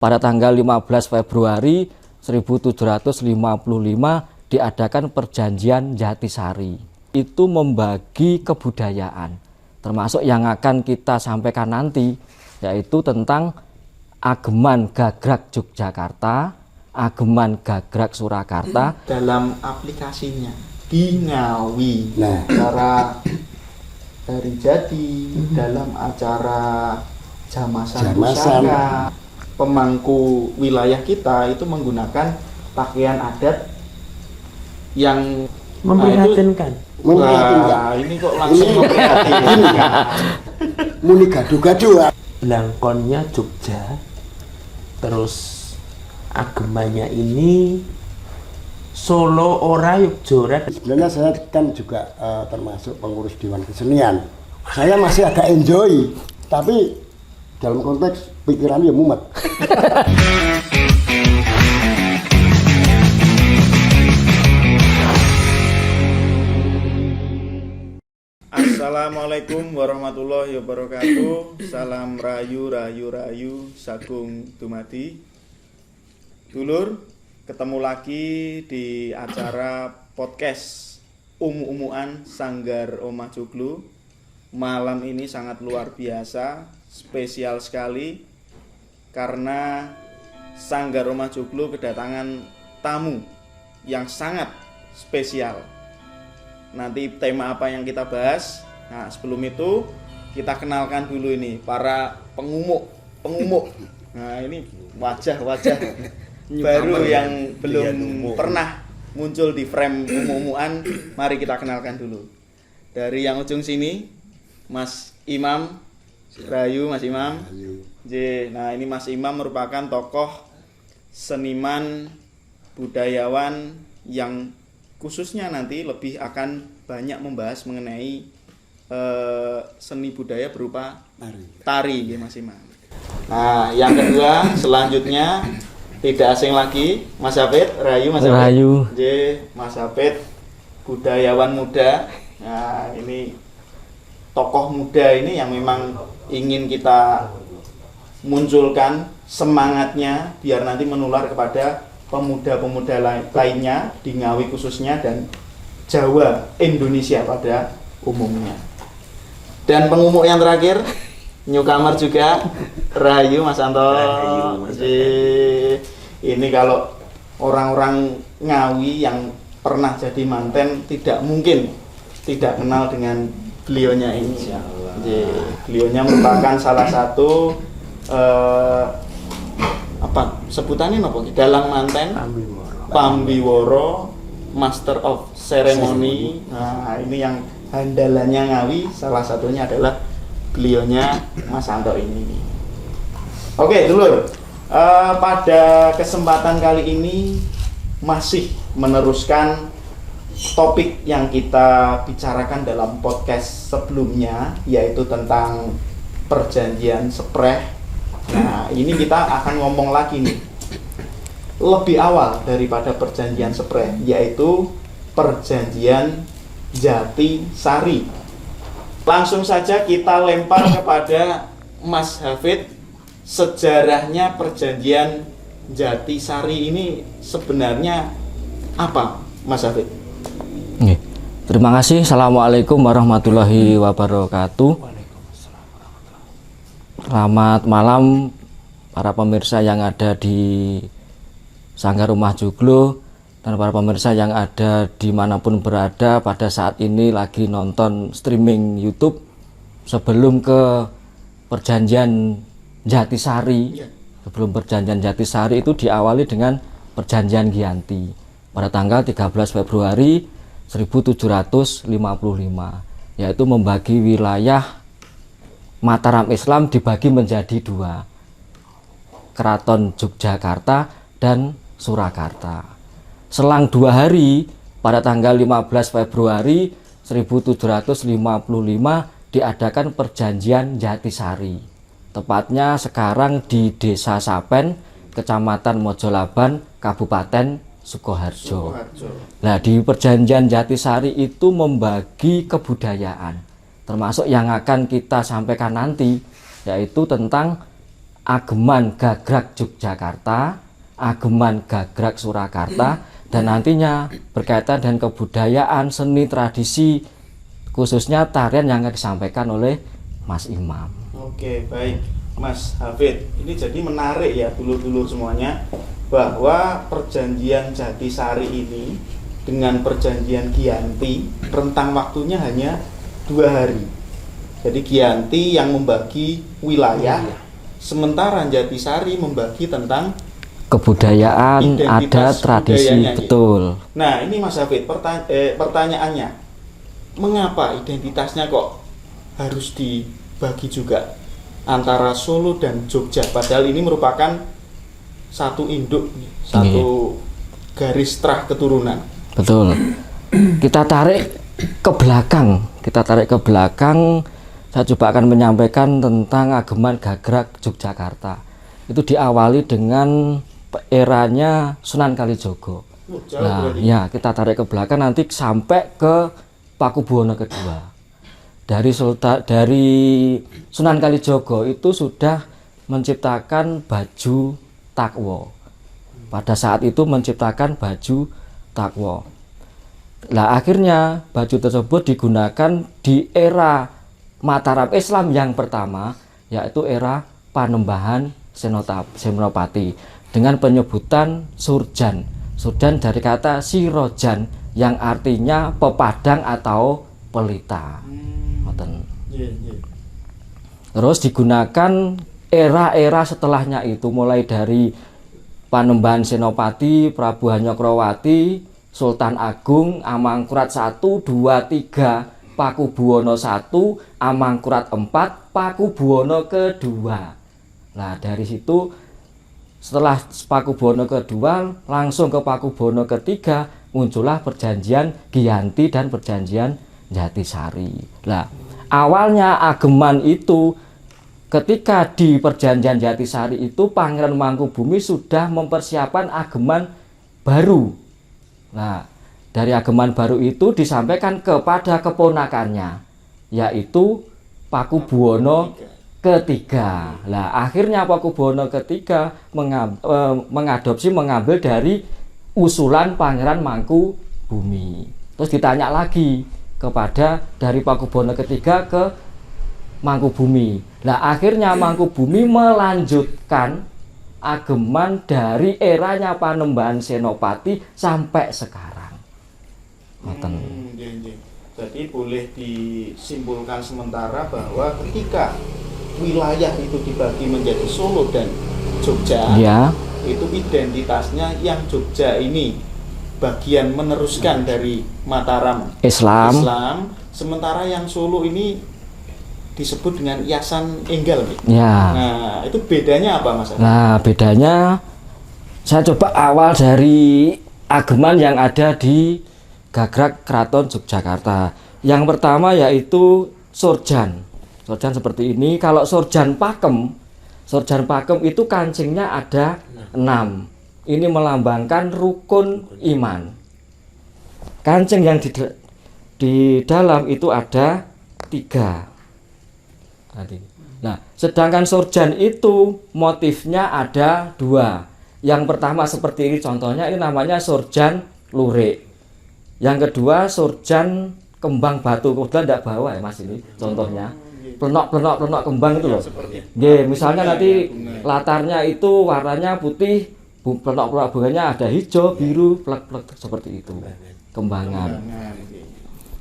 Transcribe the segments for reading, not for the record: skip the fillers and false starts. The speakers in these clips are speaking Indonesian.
Pada tanggal 15 Februari 1755 diadakan perjanjian Jatisari. Itu membagi kebudayaan, termasuk yang akan kita sampaikan nanti, yaitu tentang Ageman Gagrag Yogyakarta, Ageman Gagrag Surakarta. Dalam aplikasinya di Ngawi, acara hari jadi, dalam acara Jamasan Pusaka, pemangku wilayah kita itu menggunakan pakaian adat yang memprihatinkan. Ini kok langsung memprihatinkan. Muni gaduh-gaduh. Blangkonnya Jogja, terus agemanya ini Solo ora Yogyakarta. Sebenarnya saya kan juga termasuk pengurus Dewan Kesenian. Saya masih agak enjoy, tapi dalam konteks pikirannya mumet. Assalamualaikum warahmatullahi wabarakatuh. Salam rayu rayu rayu sagung dumadi. Dulur, ketemu lagi di acara podcast Umu-umuan Sanggar Omah Joglo. Malam ini sangat luar biasa, spesial sekali karena Sanggar Omah Joglo kedatangan tamu yang sangat spesial. Nanti tema apa yang kita bahas. Nah, sebelum itu kita kenalkan dulu ini para pengumuk. Nah, ini wajah-wajah baru yang belum pernah muncul di frame umu-umuan. Mari kita kenalkan dulu. Dari yang ujung sini, Mas Imam Rayu, Mas Imam. Nah, ini Mas Imam merupakan tokoh seniman budayawan yang khususnya nanti lebih akan banyak membahas mengenai seni budaya berupa tari, ya Mas Imam. Nah, yang kedua selanjutnya tidak asing lagi, Mas Hafid Rayu, Mas Rayu. Mas Hafid budayawan muda. Nah, ini tokoh muda ini yang memang ingin kita munculkan semangatnya biar nanti menular kepada pemuda-pemuda lainnya di Ngawi khususnya dan Jawa Indonesia pada umumnya. Dan pengumuk yang terakhir, newcomer juga, Rayu Mas Anto. Ini kalau orang-orang Ngawi yang pernah jadi manten tidak mungkin tidak kenal dengan beliaunya ini. Beliaunya merupakan salah satu apa sebutannya apa? Dalang manten, Pambiworo, Master of Ceremony. Nah, ini yang handalannya Ngawi, salah satunya adalah beliaunya Mas Anto ini. Oke, dulur. Pada kesempatan kali ini masih meneruskan topik yang kita bicarakan dalam podcast sebelumnya, yaitu tentang perjanjian Sepreh. Nah, ini kita akan ngomong lagi nih lebih awal daripada perjanjian Sepreh, yaitu perjanjian Jatisari. Langsung saja kita lempar kepada Mas Hafid. Sejarahnya perjanjian Jatisari ini sebenarnya apa, Mas Hafid? Terima kasih. Assalamualaikum warahmatullahi wabarakatuh. Selamat malam para pemirsa yang ada di Sanggar Omah Joglo dan para pemirsa yang ada dimanapun berada pada saat ini lagi nonton streaming YouTube. Sebelum ke perjanjian Jatisari, sebelum perjanjian Jatisari itu diawali dengan perjanjian Giyanti pada tanggal 13 Februari 1755, yaitu membagi wilayah Mataram Islam dibagi menjadi dua, Keraton Yogyakarta dan Surakarta. Selang 2 hari pada tanggal 15 Februari 1755 diadakan perjanjian Jatisari, tepatnya sekarang di Desa Sapen, Kecamatan Mojolaban, Kabupaten Sukoharjo. Nah, di perjanjian Jatisari itu membagi kebudayaan, termasuk yang akan kita sampaikan nanti, yaitu tentang Ageman Gagrag Yogyakarta, Ageman Gagrag Surakarta, dan nantinya berkaitan dengan kebudayaan, seni, tradisi, khususnya tarian yang akan disampaikan oleh Mas Imam. Oke, baik Mas Hafid. Ini jadi menarik ya dulur-dulur semuanya, bahwa perjanjian Jatisari ini dengan perjanjian Giyanti rentang waktunya hanya 2 hari. Jadi Giyanti yang membagi wilayah, sementara Jatisari membagi tentang Kebudayaan, identitas adat, tradisi, budayanya, betul. Nah ini Mas Hafid, pertanyaannya, mengapa identitasnya kok harus dibagi juga antara Solo dan Jogja? Padahal ini merupakan satu induk, satu garis terah keturunan. Betul. Kita tarik ke belakang, saya coba akan menyampaikan tentang Ageman Gagrag Yogyakarta. Itu diawali dengan eranya Sunan Kalijogo. Nah, ya kita tarik ke belakang nanti sampai ke Pakubuwono kedua. Dari Sunan Kalijogo itu sudah menciptakan baju takwo. Pada saat itu menciptakan baju takwo. Nah, akhirnya baju tersebut digunakan di era Mataram Islam yang pertama, yaitu era Panembahan Senopati dengan penyebutan surjan. Surjan dari kata sirojan yang artinya pepadang atau pelita. Terus digunakan era-era setelahnya itu, mulai dari Panembahan Senopati, Prabu Hanyokroowati, Sultan Agung, Amangkurat I, II, III, Pakubuwono I, Amangkurat IV, Pakubuwono kedua. Nah, dari situ setelah Pakubuwono kedua langsung ke Pakubuwono ketiga, muncullah perjanjian Giyanti dan perjanjian Jatisari. Nah, awalnya Ageman itu ketika di perjanjian Jatisari itu Pangeran Mangkubumi sudah mempersiapkan Ageman baru. Nah, dari Ageman baru itu disampaikan kepada keponakannya, yaitu Pakubuwono ketiga. Nah, akhirnya Pakubuwono ketiga mengambil dari usulan Pangeran Mangkubumi. Terus ditanya lagi kepada dari Pakubuwono ketiga ke Mangkubumi. Nah, akhirnya Mangkubumi melanjutkan Ageman dari eranya Panembahan Senopati sampai sekarang. Jadi boleh disimpulkan sementara bahwa ketika wilayah itu dibagi menjadi Solo dan Jogja, Ya, itu identitasnya yang Jogja ini bagian meneruskan dari Mataram Islam. sementara yang Solo ini disebut dengan Yasan Enggal. Ya. Nah, itu bedanya apa, Mas? Nah, bedanya saya coba awal dari Ageman yang ada di Gagrag Keraton Yogyakarta. Yang pertama yaitu Surjan. Surjan seperti ini. Kalau Surjan Pakem itu kancingnya ada 6. Ini melambangkan rukun iman. Kancing yang di dalam itu ada 3. Nah, sedangkan surjan itu motifnya ada 2. Yang pertama seperti ini contohnya, ini namanya surjan lurik. Yang kedua surjan kembang batu. Kebetulan tidak bawa ya Mas, ini contohnya. Plenok kembang itu loh. Misalnya nanti latarnya itu warnanya putih, plenok bunganya ada hijau, biru, plek seperti itu. Kembangan.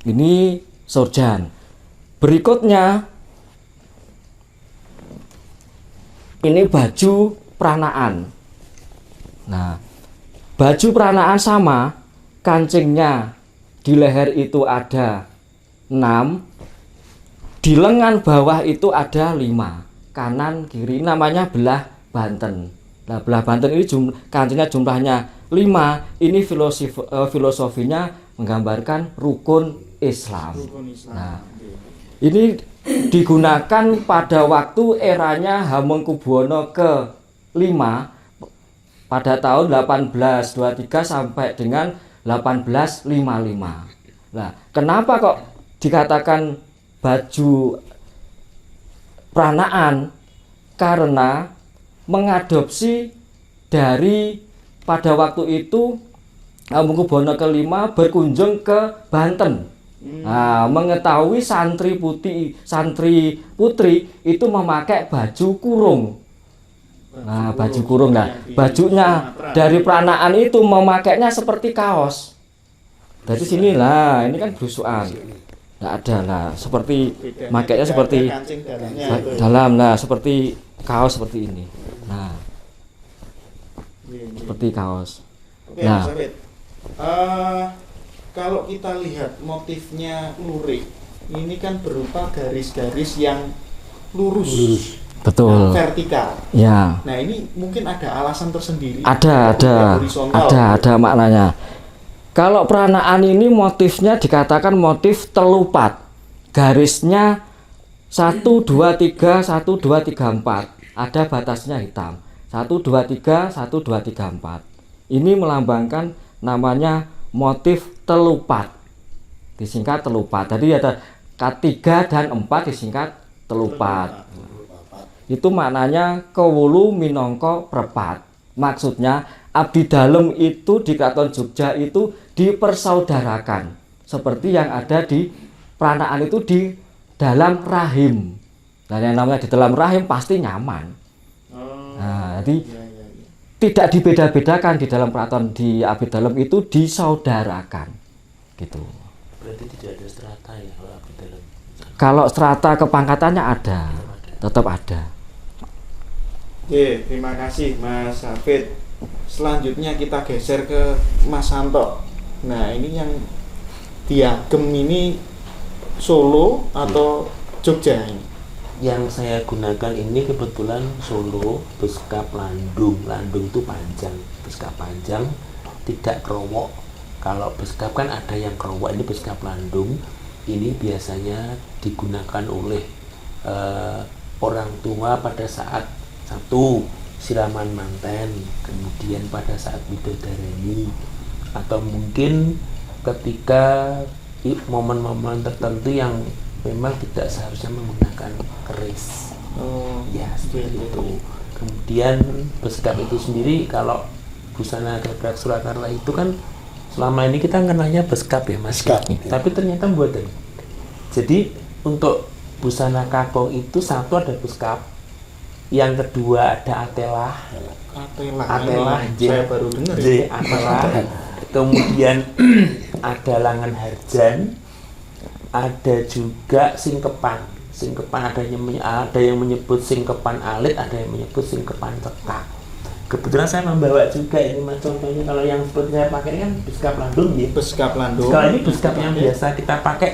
Ini surjan. Berikutnya ini baju pranaan. Nah, baju pranaan sama, kancingnya di leher itu ada 6, di lengan bawah itu ada 5, kanan kiri, namanya belah Banten. Nah, belah Banten ini kancingnya jumlahnya 5. Ini filosofinya menggambarkan rukun Islam. Nah, ini digunakan pada waktu eranya Hamengkubuwono ke-5 pada tahun 1823 sampai dengan 1855. Nah, kenapa kok dikatakan baju pranaan? Karena mengadopsi dari pada waktu itu Hamengkubuwono kelima berkunjung ke Banten. Nah, mengetahui santri putri itu memakai baju kurung. Nah, baju kurung. Nah, bajunya dari Pranaan itu memakainya seperti kaos. Dari sinilah, ini kan belusukan. Nggak ada lah, seperti makainya seperti dalam, nah seperti kaos seperti ini. Nah, seperti kaos. Oke, Nah, Mas Hafid. Kalau kita lihat motifnya lurik, ini kan berupa garis-garis yang lurus. betul. Vertikal. Ya. Nah, ini mungkin ada alasan tersendiri. Ada maknanya. Kalau Pranaan ini motifnya dikatakan motif telupat. Garisnya 1 2 3 1 2 3 4. Ada batasnya hitam. 1 2 3 1 2 3 4. Ini melambangkan namanya motif telupat. Disingkat telupat. Jadi ada K3 dan 4 disingkat telupat. Itu maknanya kewulu minangka prepat. Maksudnya abdi dalem itu di Keraton Jogja itu dipersaudarakan. Seperti yang ada di Pranaan itu di dalam rahim. Dan yang namanya di dalam rahim pasti nyaman. Nah, jadi tidak dibeda-bedakan di dalam keraton, di abdi dalem itu disaudarakan. Gitu. Berarti tidak ada strata ya kalau abdi dalem. Kalau strata kepangkatannya ada, tetap ada. Oke, terima kasih Mas Hafid. Selanjutnya kita geser ke Mas Santo. Nah, ini yang diagem ini Solo atau Jogja ini? Yang saya gunakan ini kebetulan Solo, beskap landung. Landung itu panjang, beskap panjang, tidak kerowok. Kalau beskap kan ada yang kerowok, ini beskap landung. Ini biasanya digunakan oleh orang tua pada saat satu siraman manten, kemudian pada saat midodareni, atau mungkin ketika momen-momen tertentu yang memang tidak seharusnya menggunakan keris. Ya, seperti itu. Kemudian beskap itu sendiri, kalau busana gagrak Surakarta itu kan selama ini kita kenalnya beskap ya Mas. Beskap, ya. Tapi ternyata buatan. Jadi untuk busana kakong itu satu ada beskap, yang kedua ada atelah. Atelah, saya baru dengar. Atelah. Kemudian ada langan harjan, ada juga singkepan. Singkepan ada yang menyebut singkepan alit, ada yang menyebut singkepan cekak. Kebetulan saya membawa juga ini Mas, contohnya kalau yang seperti saya pakai kan beskap landung ya. Beskap landung. Kalau ini beskap yang biasa kita pakai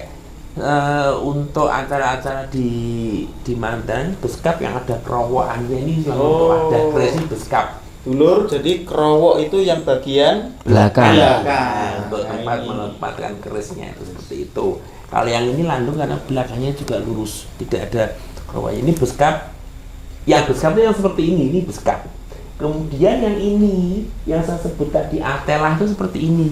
untuk acara-acara di mantan, beskap yang ada kerowokannya ini untuk ada keris beskap. Dulur, jadi kerowok itu yang bagian Belakang. Untuk tempat menempatkan kerisnya itu seperti itu. Kalau yang ini landung karena belakangnya juga lurus, tidak ada kerowoknya. Ini beskap. Yang beskapnya yang seperti ini beskap. Kemudian yang ini yang saya sebut tadi atelah itu seperti ini.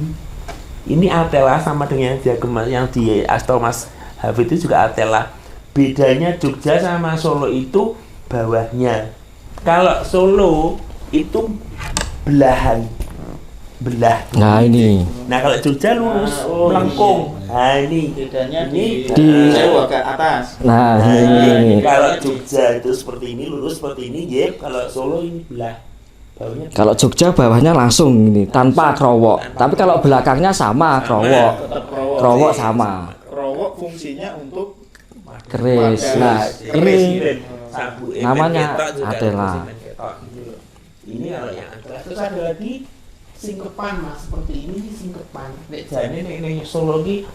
Ini atelah sama dengan yang di Asto Mas Hafid itu juga atelah. Bedanya Jogja sama Solo itu bawahnya. Kalau Solo itu belahan, belah. Nah, ini. Nah kalau Jogja lurus, melengkung. Nah ini bedanya ini di Jawa ke atas. Nah, ini ini. kalau Jogja itu seperti ini, lurus seperti ini, ya. Kalau Solo ini belah. Bawahnya Kalau Jogja bawahnya langsung ini tanpa kerowok. Tapi kalau belakangnya sama kerowok. Tetap kerowok. Kerowok sama. Kerowok fungsinya untuk Keris. Nah, ini sabu namanya ketok juga atelah. ada ketok. Ini kalau yang atelah. Terus ada lagi singkepan Mas, seperti ini singkepan. Nek jane nek Solo iki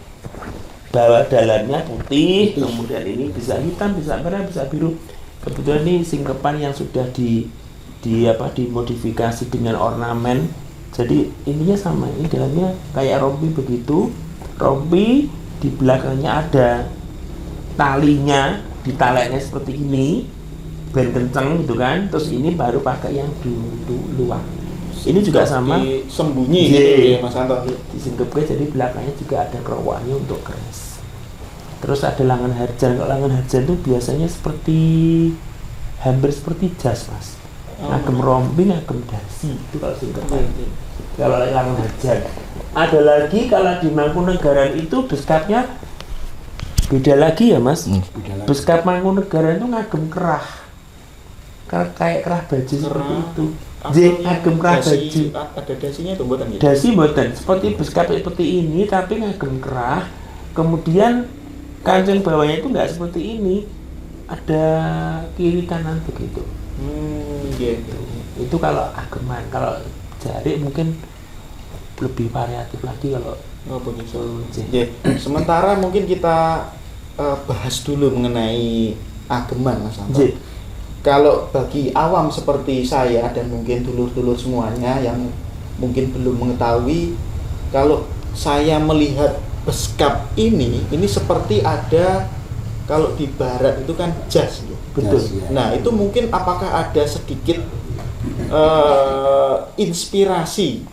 bawah dalamnya putih, kemudian ini bisa hitam, bisa merah, bisa biru. Kebetulan ini singkepan yang sudah dimodifikasi dengan ornamen. Jadi ininya sama, ini dalamnya kayak rompi begitu. Rompi di belakangnya ada talinya, ditaleknya seperti ini, ben kenceng gitu kan. Terus ini baru pakai yang luar. Ini juga sama sembunyi gitu ya Mas Santo. disingkepkan, jadi belakangnya juga ada kerowaknya untuk keris. Terus ada langan harjan. Kalau langan harjan itu biasanya hampir seperti jas Mas. ngagem rompi, ngagem dasi itu kalau singkatan. Kalau Elangan Harjan. Ada lagi kalau di Mangkunegaran itu beskapnya beda lagi ya Mas. Beskap Mangkunegaran itu ngagem kerah. Kayak kerah baju seperti itu. Ngagem kerah baju. Ada dasinya itu mboten ya? Dasi mboten, seperti beskap seperti ini tapi ngagem kerah. Kemudian kancing bawahnya itu enggak seperti ini. Ada kiri kanan begitu. Gitu. Itu kalau ageman. Kalau jarik mungkin lebih variatif lagi kalau Solo. Sementara mungkin kita bahas dulu mengenai ageman Mas Santo. Kalau bagi awam seperti saya dan mungkin dulur-dulur semuanya yang mungkin belum mengetahui, kalau saya melihat beskap ini seperti ada kalau di barat itu kan jas ya. Betul. Nah, itu mungkin apakah ada sedikit inspirasi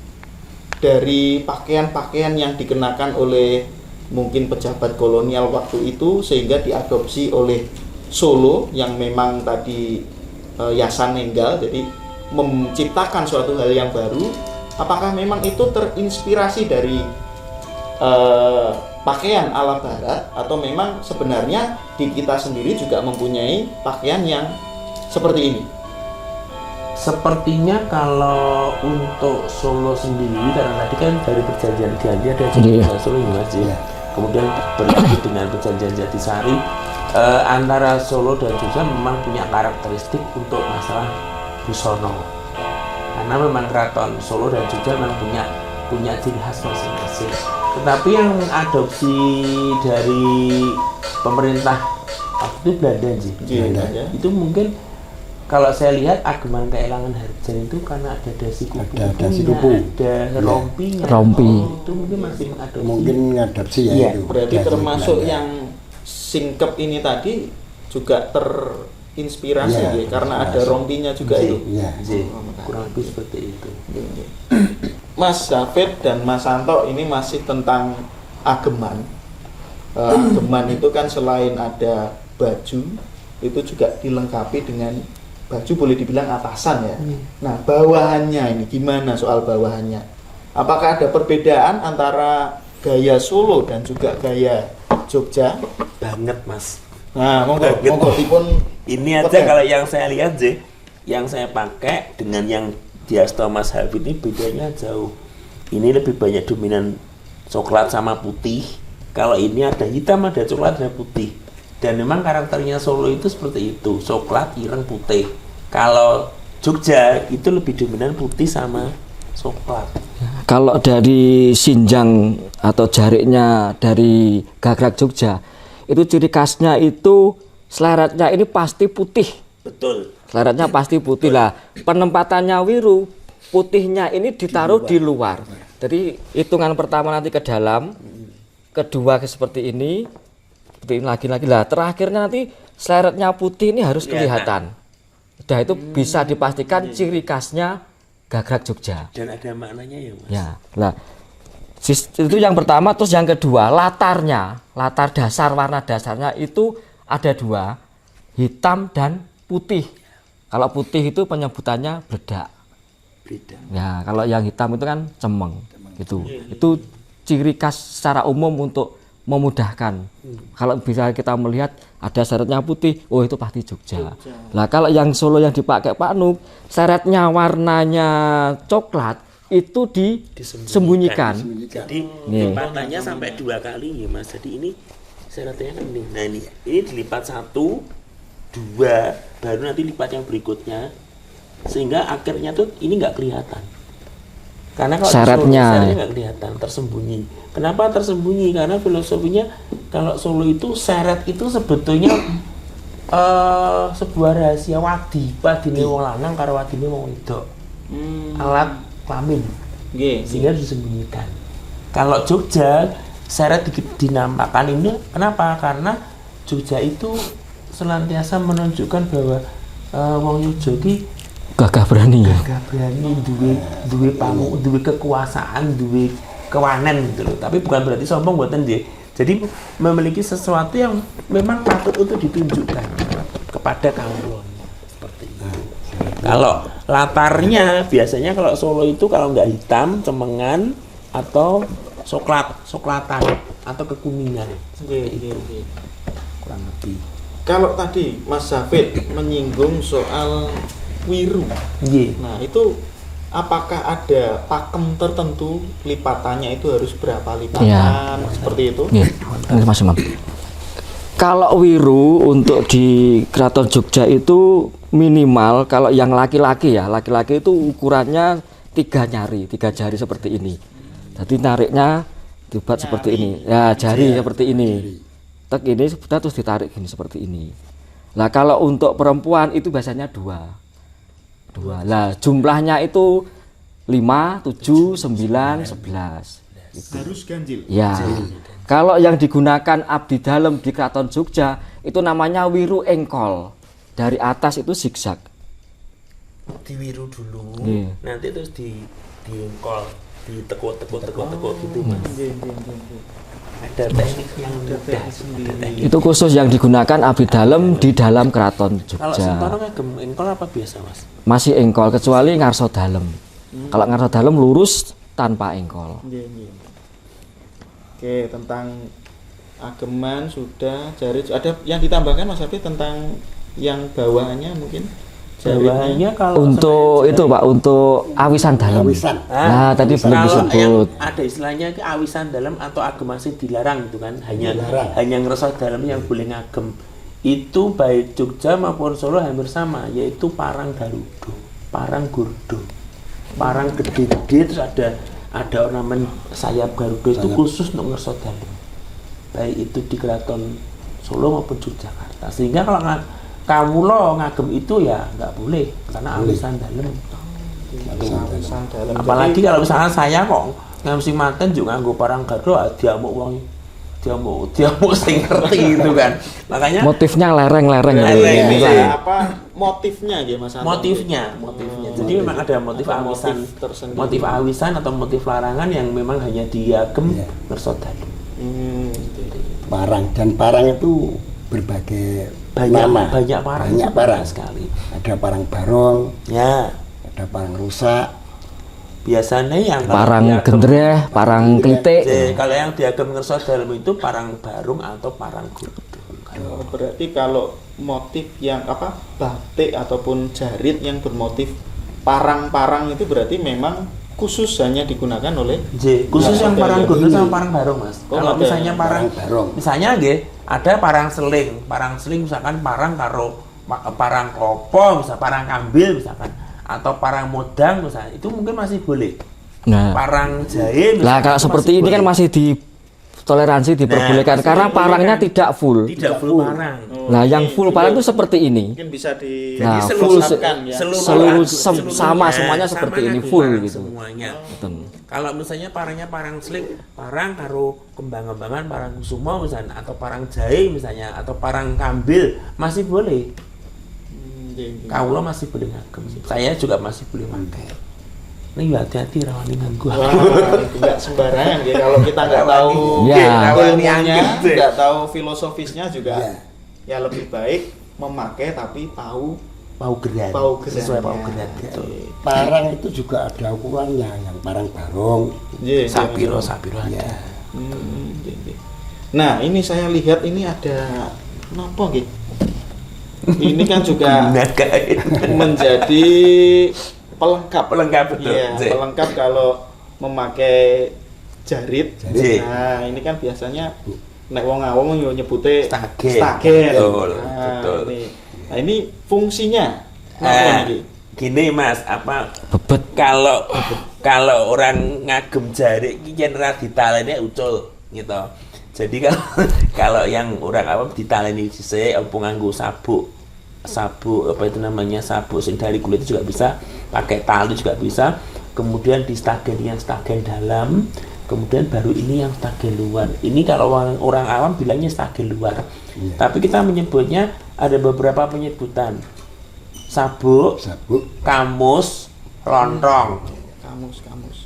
dari pakaian-pakaian yang dikenakan oleh mungkin pejabat kolonial waktu itu sehingga diadopsi oleh Solo yang memang tadi Yasan Nenggal, jadi menciptakan suatu hal yang baru. Apakah memang itu terinspirasi dari pakaian ala barat atau memang sebenarnya di kita sendiri juga mempunyai pakaian yang seperti ini? Sepertinya kalau untuk Solo sendiri, karena tadi kan dari perjanjian Gandhi ada Jogja Solo ini Mas ya. Kemudian berlanjut dengan perjanjian Jatisari, antara Solo dan Jogja memang punya karakteristik untuk masalah busana. Karena memang keraton Solo dan Jogja memang punya ciri khas masing-masing. Tetapi yang adopsi dari pemerintah waktu itu Belanda itu mungkin kalau saya lihat ageman Elangan Harjan itu karena ada dasi kupu, ada rompinya. Itu mungkin masih mengadopsi. Mungkin mengadopsi ya, iya, itu. Berarti termasuk yang singkep ini tadi juga terinspirasi ya, karena ada rompinya juga itu. Iya. Kurang lebih seperti itu. Mas David dan Mas Santo ini masih tentang ageman. Ageman itu kan selain ada baju, itu juga dilengkapi dengan baju boleh dibilang atasan ya. Nah, bawahannya ini gimana soal bawahannya? Apakah ada perbedaan antara gaya Solo dan juga gaya Jogja? Banget Mas. Nah, monggo dipun ini aja kalau yang saya lihat yang saya pakai dengan yang Diasto Mas Hafid ini bedanya jauh. Ini lebih banyak dominan coklat sama putih. Kalau ini ada hitam, ada coklat, ada putih. Dan memang karakternya Solo itu seperti itu, coklat, ireng, putih. Kalau Jogja itu lebih dominan putih sama coklat. Kalau dari sinjang atau jariknya dari gagrak Jogja, itu ciri khasnya itu seleratnya ini pasti putih. Betul. Seleratnya pasti putih lah. Penempatannya wiru, putihnya ini ditaruh di luar. Jadi hitungan pertama nanti ke dalam, kedua seperti ini lagi lah. Terakhirnya nanti seleratnya putih ini harus kelihatan. Udah itu bisa dipastikan ciri khasnya gagrak Jogja. Dan ada maknanya ya Mas. Ya, lah itu yang pertama. Terus yang kedua, latar dasar, warna dasarnya itu ada dua, hitam dan putih. Kalau putih itu penyebutannya bledak. Ya, kalau yang hitam itu kan cemeng. Itu ciri khas secara umum untuk memudahkan. Kalau bisa kita melihat ada seretnya putih, oh itu pasti Jogja. Lah kalau yang Solo yang dipakai Pak Nup, seretnya warnanya coklat itu disembunyikan. Jadi lipatannya sampai 2 kali ya Mas. Jadi ini seretnya kan ini. Nah ini dilipat 1, 2, baru nanti lipat yang berikutnya. Sehingga akhirnya tuh ini nggak kelihatan. Karena kalau seretnya nggak kelihatan, tersembunyi. Kenapa tersembunyi? Karena filosofinya kalau Solo itu seret itu sebetulnya sebuah rahasia wadine wong lanang karo wadine wong wedok. Alat kelamin. Sehingga disembunyikan. Kalau Jogja seret dinamakan ini kenapa? Karena Jogja itu senantiasa menunjukkan bahwa wong Yogyo ki gagah berani, duwe pamuk, duwe kekuasaan, duwe kewanen gitu loh. Tapi bukan berarti sombong buatan dia. Jadi memiliki sesuatu yang memang patut untuk ditunjukkan kepada kaum seperti itu. Latarnya biasanya kalau Solo itu kalau nggak hitam, cemengan atau soklatan atau kekuningan. Kurang lebih. Kalau tadi Mas Safid menyinggung soal wiru. Nah, itu apakah ada pakem tertentu lipatannya itu harus berapa lipatan seperti itu? Iya, Mas Imam. Kalau wiru untuk di Keraton Jogja itu minimal kalau yang laki-laki itu ukurannya 3 jari seperti ini. Jadi nariknya dibuat seperti ini. Ya, jari seperti ini. Tek ini terus ditarik gini seperti ini. Nah, kalau untuk perempuan itu biasanya 2. Lah, jumlahnya itu 5, 7, 9, 11. Harus ganjil. Ya. Kalau yang digunakan abdi dalem di Keraton Jogja itu namanya wiru engkol. Dari atas itu zigzag. Diwiru dulu, Iya. nanti terus diengkol, ditekuk gitu Mas. Ada teknik yang mudah sendiri. Itu khusus yang digunakan abdi dalem di dalam Keraton Kalau Sentoro Jogja. ngagem engkol apa biasa Mas? Masih engkol kecuali ngarso dalem. Kalau ngarso dalem lurus tanpa engkol. Oke, tentang ageman sudah, jarit. Ada yang ditambahkan Mas Hafid tentang yang bawahannya mungkin? Bawahannya kalau Untuk itu Pak, untuk awisan dalem. Awisan. Nah, tadi belum kalau disebut. yang ada istilahnya ke awisan dalam atau agemasi dilarang gitu kan, hanya ngeresot dalam yang boleh ngagem. Itu baik Jogja maupun Solo hampir sama, yaitu parang darudo, parang gurdo, parang gede-gede, terus ada ornamen sayap garuda itu khusus untuk ngeresot dalam, baik itu di Keraton Solo maupun Yogyakarta. Sehingga kalau kamu lo ngagem itu ya nggak boleh karena awisan dalam. Apalagi kalau misalnya saya kok ngamsi manten juga nganggo parang garuda, diamuk wong diamuk sing ngerti gitu kan. Makanya Motifnya lereng-lereng. Ini Ya. apa motifnya ya Mas Anton? motifnya. Jadi memang ada motif awisan, tersendiri. motif awisan atau motif larangan yang memang hanya diagem ngeresot dalam. Parang, dan parang itu berbagai Banyak nama. parang, Banyak parang sekali. Ada parang barong, Ya, ada parang rusak, biasanya yang Parang diagem- gendreh, parang klitik. Kalau yang diagem ngeresot dalam itu parang barung atau parang gurdo. Berarti kalau motif yang apa batik ataupun jarit yang bermotif parang-parang itu berarti memang khusus hanya digunakan oleh Khusus yang parang Ini. gurdo sama parang barung Mas. Oh, Kalau ada misalnya yang parang barong. misalnya nggih, ada parang seling misalkan parang karo parang klopo, misalkan parang kambil misalkan, atau parang modang misalnya, itu mungkin masih boleh. Nah, Parang jahe misalkan lah kalau itu seperti ini kan boleh. masih ditoleransi, diperbolehkan masih karena diperbolehkan. parangnya tidak full. Tidak full parang. Nah, yang full parang itu seperti ini. mungkin bisa di Nah, seluruh full ya. seluruh sama seluruhnya, semuanya sama seperti ini ngagem full parang gitu. semuanya. Betul. Kalau misalnya parangnya parang seling, parang karo kembang-kembangan parang kusuma misalnya, atau parang jahe misalnya, atau parang kambil masih boleh. Kaulo masih boleh ngagem. Saya juga masih boleh pakai. Ini hati-hati rawani nganggo. Wah, tidak sembarangan ya kalau kita nggak tahu Ya. ilmunya, nggak tahu filosofisnya juga ya lebih baik memakai tapi tahu Pau geran. Sesuai pau geran gitu. parang itu juga ada ukurannya, yang parang barong. Sapiro ada. Nah, ini saya lihat ini ada nopo nggih. Ini kan juga menjadi pelengkap betul. Iya, pelengkap kalau memakai jarit. Jarit. Nah, ini kan biasanya nek wong awam yo nyebute Stagen. Nah, Betul. Nah, ini fungsinya apa Nah, nih? gini Mas, apa Bebet. kalau orang ngagem jari iki yen ora ditaleni ucul gitu. Jadi kalau yang orang awam ditaleni dhisik apa nganggo sabuk apa itu namanya, sabuk sing dari kulit juga bisa, pakai tali juga bisa, kemudian di stagen yang stagen dalam, kemudian baru ini yang stagen luar. Ini kalau orang awam bilangnya stagen luar, tapi kita menyebutnya ada beberapa penyebutan: sabuk, kamus, lontong. Kamus.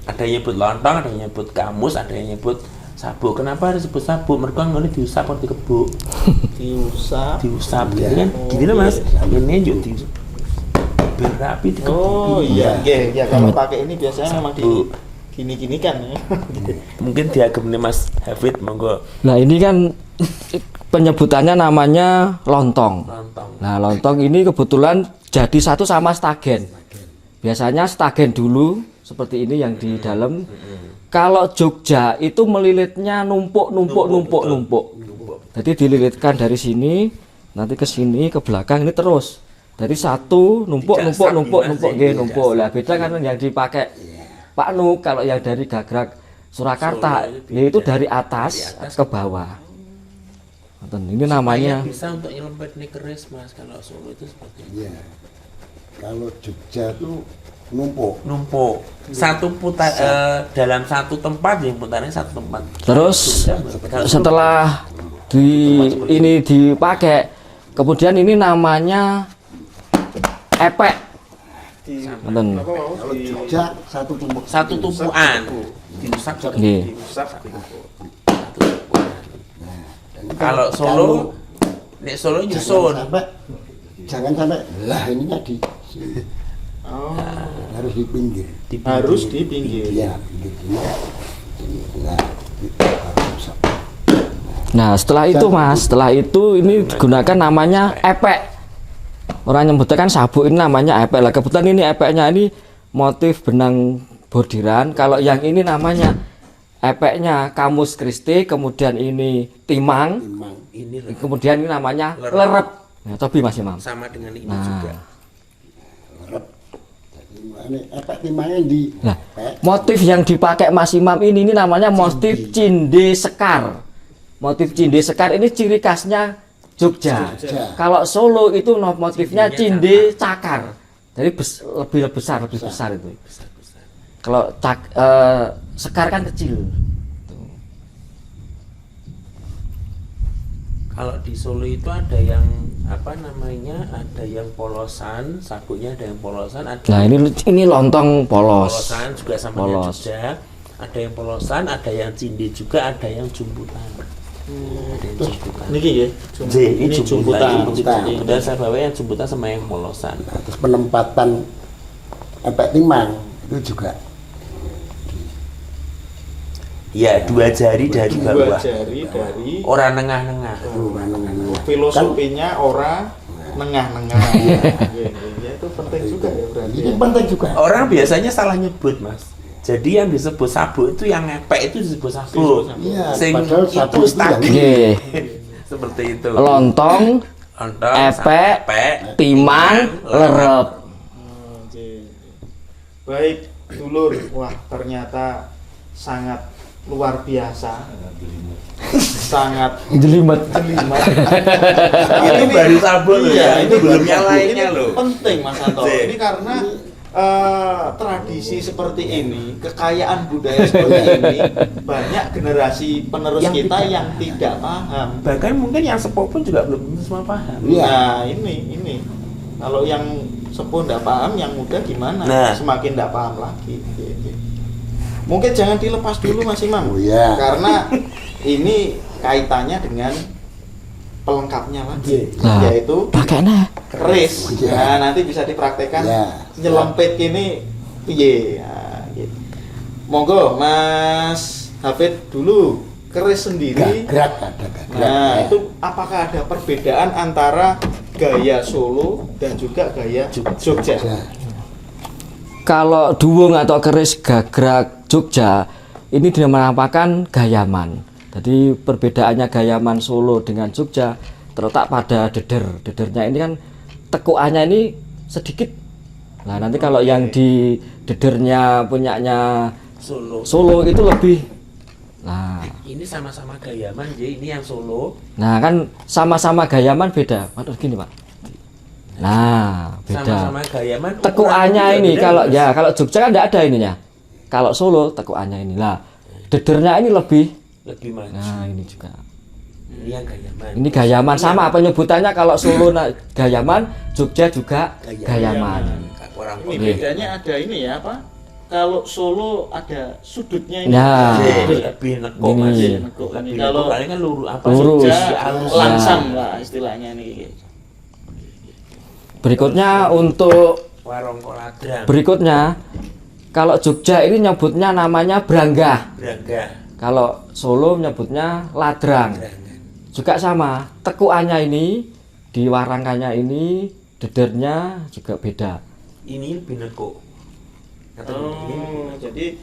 Ada yang nyebut lontong, ada yang nyebut kamus, ada yang nyebut sabuk. Kenapa harus disebut sabuk? Mereka ngene diusap atau dikebuk. Diusap. Diusap, jadi kan gini loh Mas. Ini yuk biar rapi di Oh iya, ya kalau pakai ini biasanya memang di gini-gini kan ya. Mungkin diagemnya Mas Hafid, monggo. Nah ini kan penyebutannya namanya lontong. Nah lontong ini kebetulan jadi satu sama stagen. Biasanya stagen dulu seperti ini yang di dalam. Kalau Jogja itu melilitnya numpuk. Jadi dililitkan dari sini, nanti ke sini, ke belakang ini terus. Dari satu numpuk. Lah beda kan yang dipakai Pak Nu kalau yang dari Gagrak Surakarta, yaitu dari atas ke bawah. Ini namanya. Bisa untuk nyelempet nih keris Mas, kalau Solo itu seperti itu. Iya. Kalau Jogja itu numpuk. Satu putar dalam satu tempat, yang putarnya satu tempat. Terus setelah ini dipakai, kemudian ini namanya epek. Kalau Jogja Satu tumpuan. Diusap satu. Kalau Solo, nek Solo nyusun. Jangan sampai lah ininya di sini. Harus di pinggir. Harus di pinggir. Iya, pinggir. Nah setelah itu Mas, setelah itu ini digunakan namanya epek. Orang nyebutnya kan sabuk, ini namanya epek lah. Kebetulan ini epeknya ini motif benang bordiran. Kalau yang ini namanya epeknya Camus Christi, kemudian ini timang, kemudian ini namanya lerep. Nah, coba Mas Imam. Sama dengan ini juga. Epek timangnya di. Nah, motif yang dipakai Mas Imam ini namanya motif cinde sekar. Motif cinde sekar ini ciri khasnya Jogja. Kalau Solo itu motifnya cinde cakar. Jadi lebih besar itu. Kalau sekar kan kecil. Kalau di Solo itu ada yang apa namanya? Ada yang polosan, sabuknya ada yang polosan. Ada Nah ini lontong polos. Polosan juga sama dengan Jogja. Ada yang polosan, ada yang cinde juga, ada yang jumputan. Ada yang jumputan. Niki ya. Ini jumputan. Jumputan saya bawa yang jumputan sama yang polosan. Terus penempatan epek timang itu juga. Ya, 2 jari dari bawah. 2 jari dari Orang nengah-nengah. Filosofinya orang nengah-nengah. Ya itu penting juga ya berarti. Ini penting juga. Orang biasanya salah nyebut Mas. Jadi yang disebut sabuk itu yang ngepek itu disebut sabuk. Iya, Sing padahal sabuk itu itu stagi. Nggih. Seperti itu. Lontong, epek, timang, lerep. Baik, dulur. Wah, ternyata sangat luar biasa. Sangat Jelimet. Ini baru sabun loh ya. Ini belum yang lainnya loh. Penting Mas Anto. Ini karena tradisi seperti ini, kekayaan budaya seperti ini, banyak generasi penerus Yang kita tidak yang tidak paham. Bahkan mungkin yang sepuh pun juga belum tentu semua paham. Nah, ini. Kalau yang sepuh tidak paham, yang muda gimana? Nah. Semakin tidak paham lagi. Gitu. Mungkin jangan dilepas dulu Mas Imam. Oh, iya. Karena ini kaitannya dengan pelengkapnya lagi, Nah, yaitu pakainya keris. Iya. Nah, nanti bisa dipraktekkan nyelempit ini piye. Nah, gitu. Monggo Mas Hafid dulu, keris sendiri. Gagrak ada gagrak. Nah, itu apakah ada perbedaan antara gaya Solo dan juga gaya Jogja? Kalau duwung atau keris gagrak Jogja ini dinamakan gayaman. Jadi perbedaannya gayaman Solo dengan Jogja terletak pada deder. Dedernya ini kan tekukannya ini sedikit. Nah nanti kalau yang di dedernya punyanya Solo itu lebih. Nah ini sama-sama gayaman, jadi ini yang Solo. Nah kan sama-sama gayaman beda. Waduh gini Pak. Nah beda. Sama-sama gayaman. Tekukannya ini kalau ya kalau Jogja kan tidak ada ininya. Kalau Solo tekukannya ini lah. Dedernya ini lebih maju. Nah ini juga. Ini yang gayaman. Ini gayaman sama penyebutannya kalau Solo gayaman, Jogja juga gayaman. Ini bedanya ada ini ya apa? Kalau Solo ada sudutnya ini. Nah, lebih nekuk ini. Mas. Ini kalau kan lurus apa? Lurus. Jogja langsam lah istilahnya nih. Berikutnya untuk Warongko Ladrang. Berikutnya, kalau Jogja ini nyebutnya namanya Branggah. Branggah. Kalau Solo nyebutnya Ladrang. Juga sama, tekuannya ini, di warangkannya ini, dedernya juga beda. Ini lebih nekuk. Jadi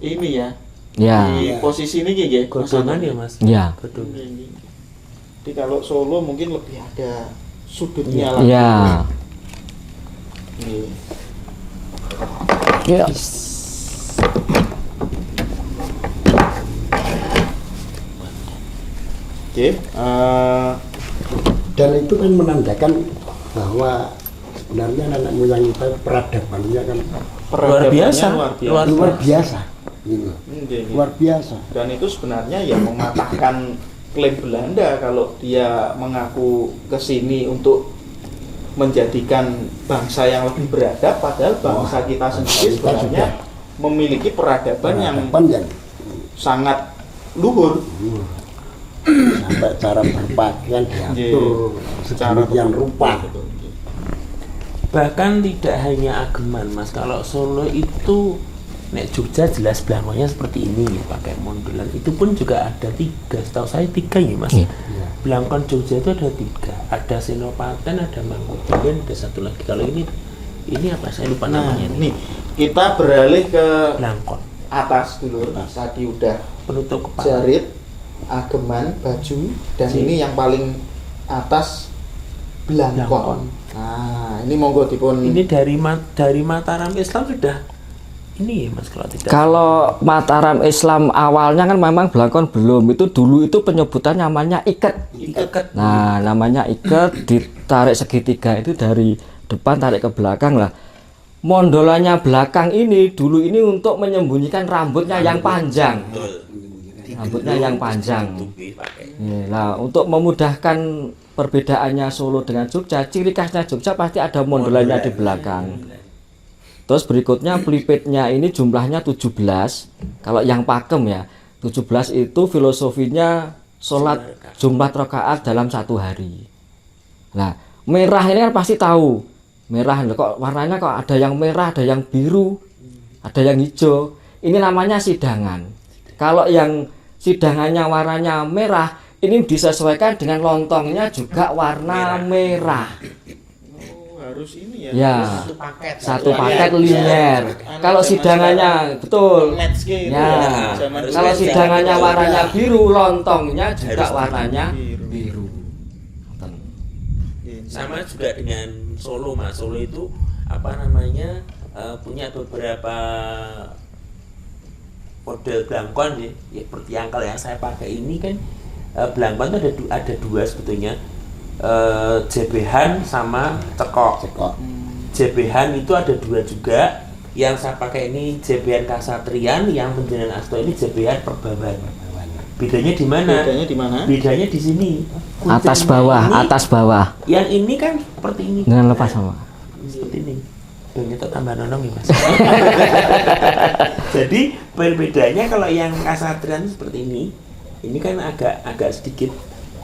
ini ya. Ya. Di posisi ini ya, Godongan ya Mas. Ya. Godongan. Ini. Jadi kalau Solo mungkin lebih ada sudutnya lah. Ya. Ini. Ya. Oke. Dan itu kan menandakan bahwa sebenarnya nenek moyang kita peradabannya kan Luar biasa. luar biasa. Gitu. Jadi, Luar biasa. dan itu sebenarnya ya mematahkan klaim Belanda kalau dia mengaku ke sini untuk menjadikan bangsa yang lebih beradab, padahal bangsa kita sendiri kita sebenarnya juga memiliki peradaban yang Peradaban yang sangat luhur. sampai cara berpakaian diatur sedemikian rupa. Bahkan tidak hanya ageman Mas, kalau Solo itu nek Jogja jelas belangkonnya seperti ini ya, pakai mondolan. Itu pun juga ada 3, setahu saya 3 ya Mas. Iya. Belangkon Jogja itu ada 3, ada Senopaten, ada Mangkudu, dan ada satu lagi. Kalau ini apa saya lupa Nah, namanya nih kita beralih ke belangkon atas dulu. Tadi udah penutup kepala. jarit, ageman, baju, dan ini yang paling atas belangkon. Belangkon. Nah, ini monggo dipun. Ini dari Mataram Islam sudah ini ya Mas kalau tidak. Kalau Mataram Islam awalnya kan memang belangkon belum. Itu dulu itu penyebutan namanya iket. Iket. Nah, namanya iket, ditarik segitiga itu dari depan tarik ke belakang lah. Mondolannya belakang ini dulu ini untuk menyembunyikan rambutnya yang panjang. Rambutnya yang panjang. Nah, untuk memudahkan perbedaannya Solo dengan Jogja, ciri khasnya Jogja pasti ada mondolannya di belakang. Terus berikutnya pelipitnya ini jumlahnya 17. Kalau yang pakem ya, 17 itu filosofinya sholat jumlah rakaat dalam 1 hari. Nah, merah ini kan pasti tahu. Merah kok warnanya kok ada yang merah, ada yang biru, ada yang hijau. Ini namanya sidangan. Kalau yang sidangannya warnanya merah, ini disesuaikan dengan lontongnya juga warna merah. Harus ini ya. Ya, paket. satu paket linear. Kalau sidangannya betul. Ya, kalau sidangannya warnanya biru, lontongnya juga warnanya biru. Sama juga dengan Solo Mas. Solo itu apa namanya punya beberapa model belangkon ya, seperti yang kalau yang saya pakai ini kan belangkon itu ada 2 sebetulnya, jebehan sama cekok. Jebehan itu ada 2 juga. Yang saya pakai ini jebehan Kasatrian, yang Penjenengan Asto ini jebehan Perbaban. Bedanya di mana? Bedanya di mana? Bedanya di sini. Atas bawah, atas bawah. Yang ini kan seperti ini. Dengan lepas sama. Seperti ini. Yang itu tambah nonong ya Mas. Jadi perbedaannya kalau yang Kasatrian seperti ini kan agak sedikit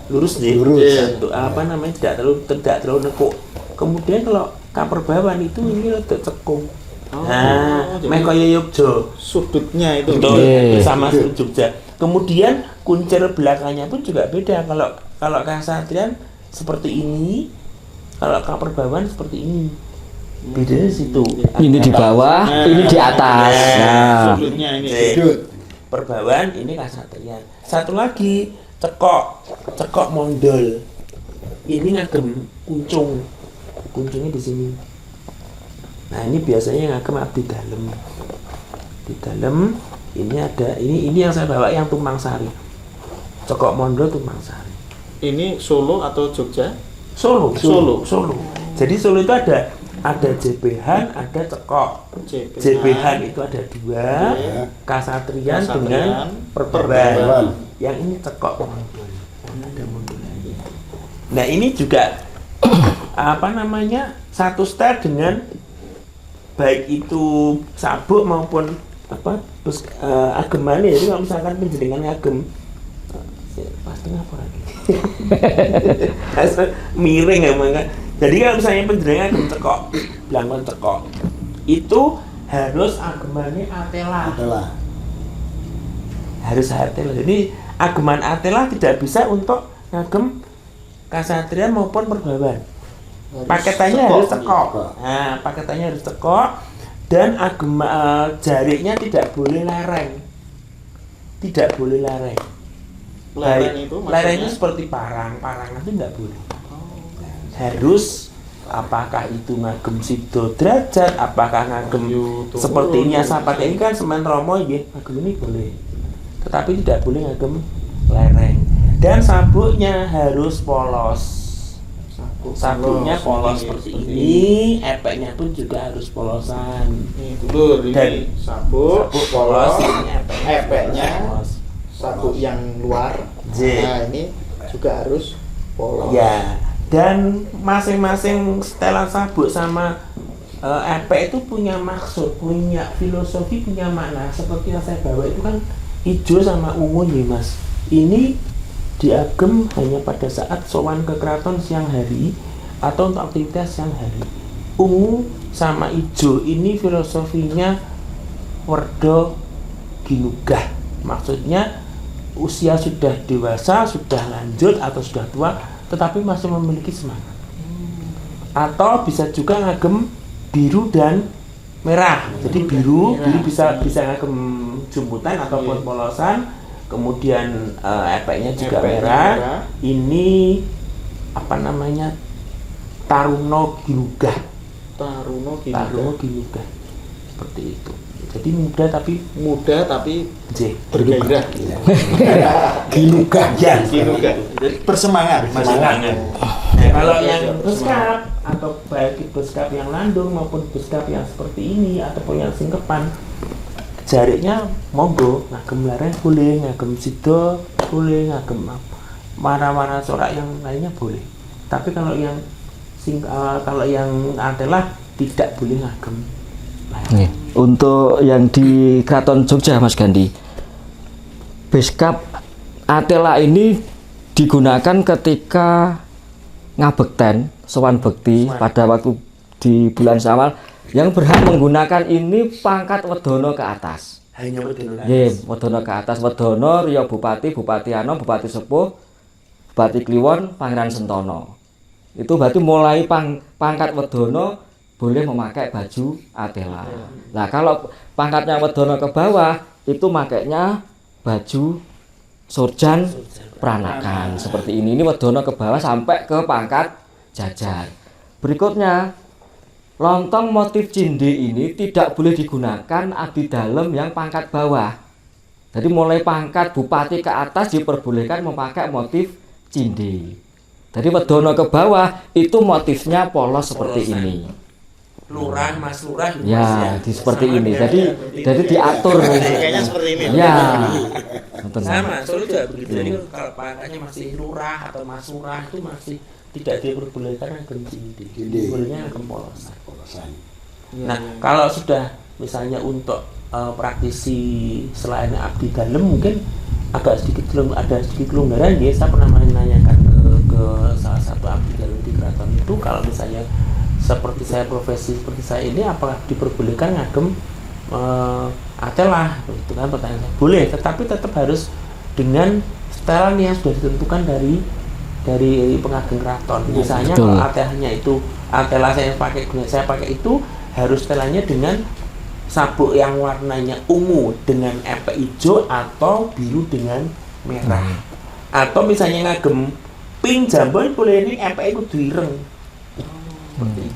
lurus nih. Satu, apa namanya tidak terlalu nekuk. Kemudian kalau Kaperbawan itu ini agak cekung. Nah, meh kaya Yogja. Sudutnya itu. Betul, sama sudut Jogja. Kemudian kuncir belakangnya pun juga beda. Kalau Kasatrian seperti ini, kalau Kaperbawan seperti ini. Bedanya di situ. Ini di bawah, ini di atas. Nah, Sudutnya ini. Perbawan ini Kasatrian. Satu lagi cekok mondol. Ini ngagem kuncung. Kuncungnya di sini. Nah, ini biasanya ngagem abdi dalem. Di dalam ini ada ini yang saya bawa yang Tumpang Sari. Cekok mondol Tumpang Sari. Ini Solo atau Jogja? Solo. Jadi Solo itu ada jebehan, ada cekok. Jebehan itu ada 2, Kasatrian dengan Perbaban. Yang ini cekok mondol. Ada mondolannya. Nah, ini juga apa namanya? Satu style dengan baik itu sabuk maupun apa ageman ya. Jadi kalau misalkan penjenengan agem pasti ngapa lagi miring ya maka. Jadi kalau misalnya penjenengan agem cekok, Blangkon cekok, itu harus agemannya Atela. Harus Atela. Jadi ageman Atela tidak bisa untuk ngagem Kasatria maupun Perbawan. Paketannya harus cekok. Nah, paketannya harus cekok dan jariknya tidak boleh lereng. Tidak boleh lereng. Lereng itu seperti parangan itu tidak boleh. Harus apakah itu ngagem Sido Derajat, apakah ngagem seperti ini Sahabat ini kan semen Romo nggih, ngagem ini boleh. Tetapi tidak boleh ngagem lereng. Dan sabuknya harus polos. Sabuknya polos seperti ini, epeknya pun juga harus polosan. Ini dulur, ini sabuk polos, epeknya sabuk yang luar. Nah, ini juga harus polos. Ya. Dan masing-masing setelan sabuk sama epek itu punya maksud, punya filosofi, punya makna. Seperti yang saya bawa itu kan hijau sama ungu nih Mas. Ini diagem hanya pada saat sowan ke keraton siang hari atau untuk aktivitas siang hari. Ungu sama hijau ini filosofinya werda ginugah. Maksudnya usia sudah dewasa, sudah lanjut atau sudah tua, tetapi masih memiliki semangat. Atau bisa juga ngagem biru dan merah. Jadi biru bisa ngagem jumputan ataupun polosan. Kemudian epeknya juga merah. Ini apa namanya? Taruno Ginugah. Seperti itu. Jadi muda tapi bergairah. Ginugah. Jadi bersemangat. Nah, kalau yang beskap atau baik beskap yang landung maupun beskap yang seperti ini ataupun yang singkepan, jariknya monggo ngagem lereng boleh, ngagem sido boleh, ngagem warna-warna corak yang lainnya boleh. Tapi kalau yang Atela tidak boleh ngagem. Untuk yang di Keraton Jogja Mas Gandhi, beskap Atela ini digunakan ketika ngabekten sowan bekti pada waktu di bulan Syawal. Yang berhak menggunakan ini pangkat Wedono ke atas. Hanya Wedono. Wedono ke atas. Wedono Riyo Bupati, Bupati Anom, Bupati Sepuh, Bupati Kliwon, Pangeran Sentono. Itu berarti mulai pangkat Wedono boleh memakai baju Atela. Nah, kalau pangkatnya Wedono ke bawah itu makainya baju Surjan Pranakan seperti ini. Ini Wedono ke bawah sampai ke pangkat Jajar. Berikutnya, lontong motif cinde ini tidak boleh digunakan abdi dalem yang pangkat bawah. Jadi mulai pangkat bupati ke atas diperbolehkan memakai motif cinde. Jadi Wedono ke bawah itu motifnya polos seperti ini. Lurah, Mas Lurah. Ya, seperti ini. Jadi diatur. Kayaknya seperti ini. Ya. Sama, Solo juga begitu. Jadi kalau pangkatnya masih lurah atau Mas Lurah itu masih tidak diperbolehkan ngagem cinde. Bolehnya ngagem polosan. Nah, kalau sudah misalnya untuk praktisi selain abdi dalem mungkin ada sedikit kelonggaran ya. Saya pernah menanyakan ke salah satu abdi dalem di keraton itu, kalau misalnya seperti saya profesi seperti saya ini apakah diperbolehkan ngagem Atela? Itu kan pertanyaan saya. Boleh, tetapi tetap harus dengan setelan yang sudah ditentukan dari pengageng keraton. Misalnya kalau Atelanya itu Atela saya pakai itu harus setelannya dengan sabuk yang warnanya ungu dengan epek hijau atau biru dengan merah. Atau misalnya ngagem pink jambon boleh ini epek itu direng.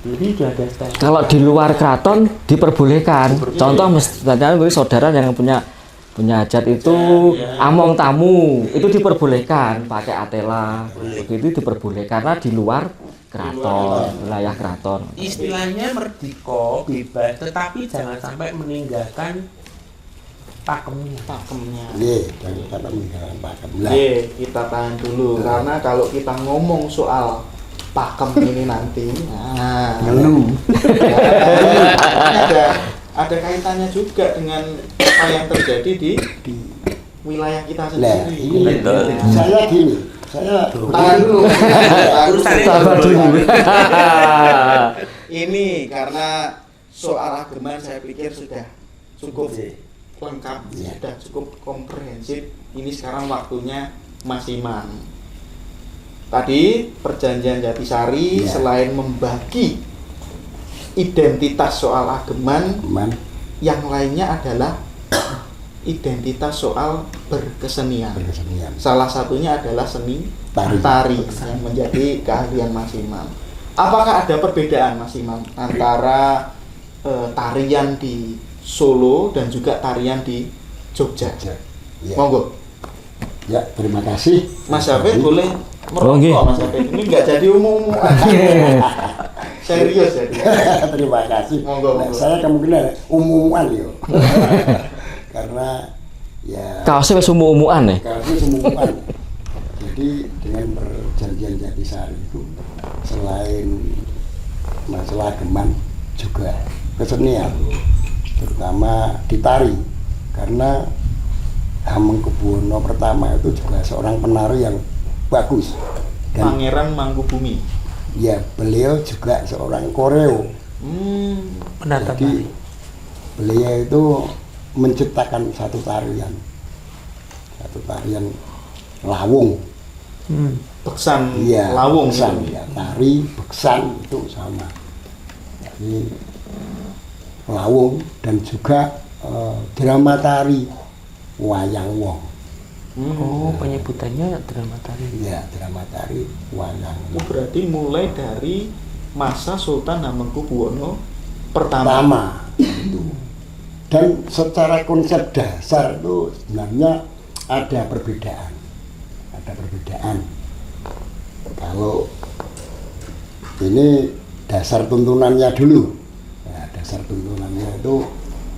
Jadi sudah ada setelan. Kalau di luar keraton diperbolehkan. Contoh misalnya saudara yang punya hajat itu among tamu itu diperbolehkan pakai Atela. Begitu diperbolehkan karena di luar keraton, wilayah keraton. Istilahnya merdeka, bebas, tetapi jangan sampai meninggalkan pakemnya. Jangan sampai meninggalkan pakemnya. Kita tahan dulu karena kalau kita ngomong soal pakem ini nanti, ada kaitannya juga dengan apa yang terjadi di wilayah kita sendiri. Saya Saya Tahan dulu. Sabar dulu. Ini karena soal ageman saya pikir sudah cukup lengkap, sudah cukup komprehensif. Ini sekarang waktunya Mas Imam. Tadi perjanjian Jatisari selain membagi identitas soal ageman, yang lainnya adalah identitas soal berkesenian. Salah satunya adalah seni tari yang menjadi keahlian Mas Imam. Apakah ada perbedaan Mas Imam antara tarian di Solo dan juga tarian di Jogja? Ya. Monggo. Ya, terima kasih. Mas Hafid boleh Oh, nggih. merokok Mas Hafid. Ini nggak jadi umum. Serius ya. Terima kasih. Monggo, Nah, monggo. saya kemungkinan umuman yo. Karena ya Kaosnya wis umu-umuan ya. karena umuman. Jadi dengan perjanjian Jatisari itu selain masalah ageman juga kesenian, terutama di tari, karena Hamengkubuwono pertama itu juga seorang penari yang bagus dan Pangeran Mangkubumi. ya beliau juga seorang koreo. Penata Jadi tari. beliau itu menciptakan satu tarian lawung. Beksan Iya, Lawung beksan, gitu. ya, tari beksan itu sama. Jadi lawung dan juga drama tari wayang wong. Oh, penyebutannya drama tari. Ya, drama tari wayang Itu wong. berarti mulai dari masa Sultan Hamengkubuwono pertama. Pertama itu. Dan secara konsep dasar itu sebenarnya ada perbedaan. Kalau ini dasar tuntunannya dulu. Nah, dasar tuntunannya itu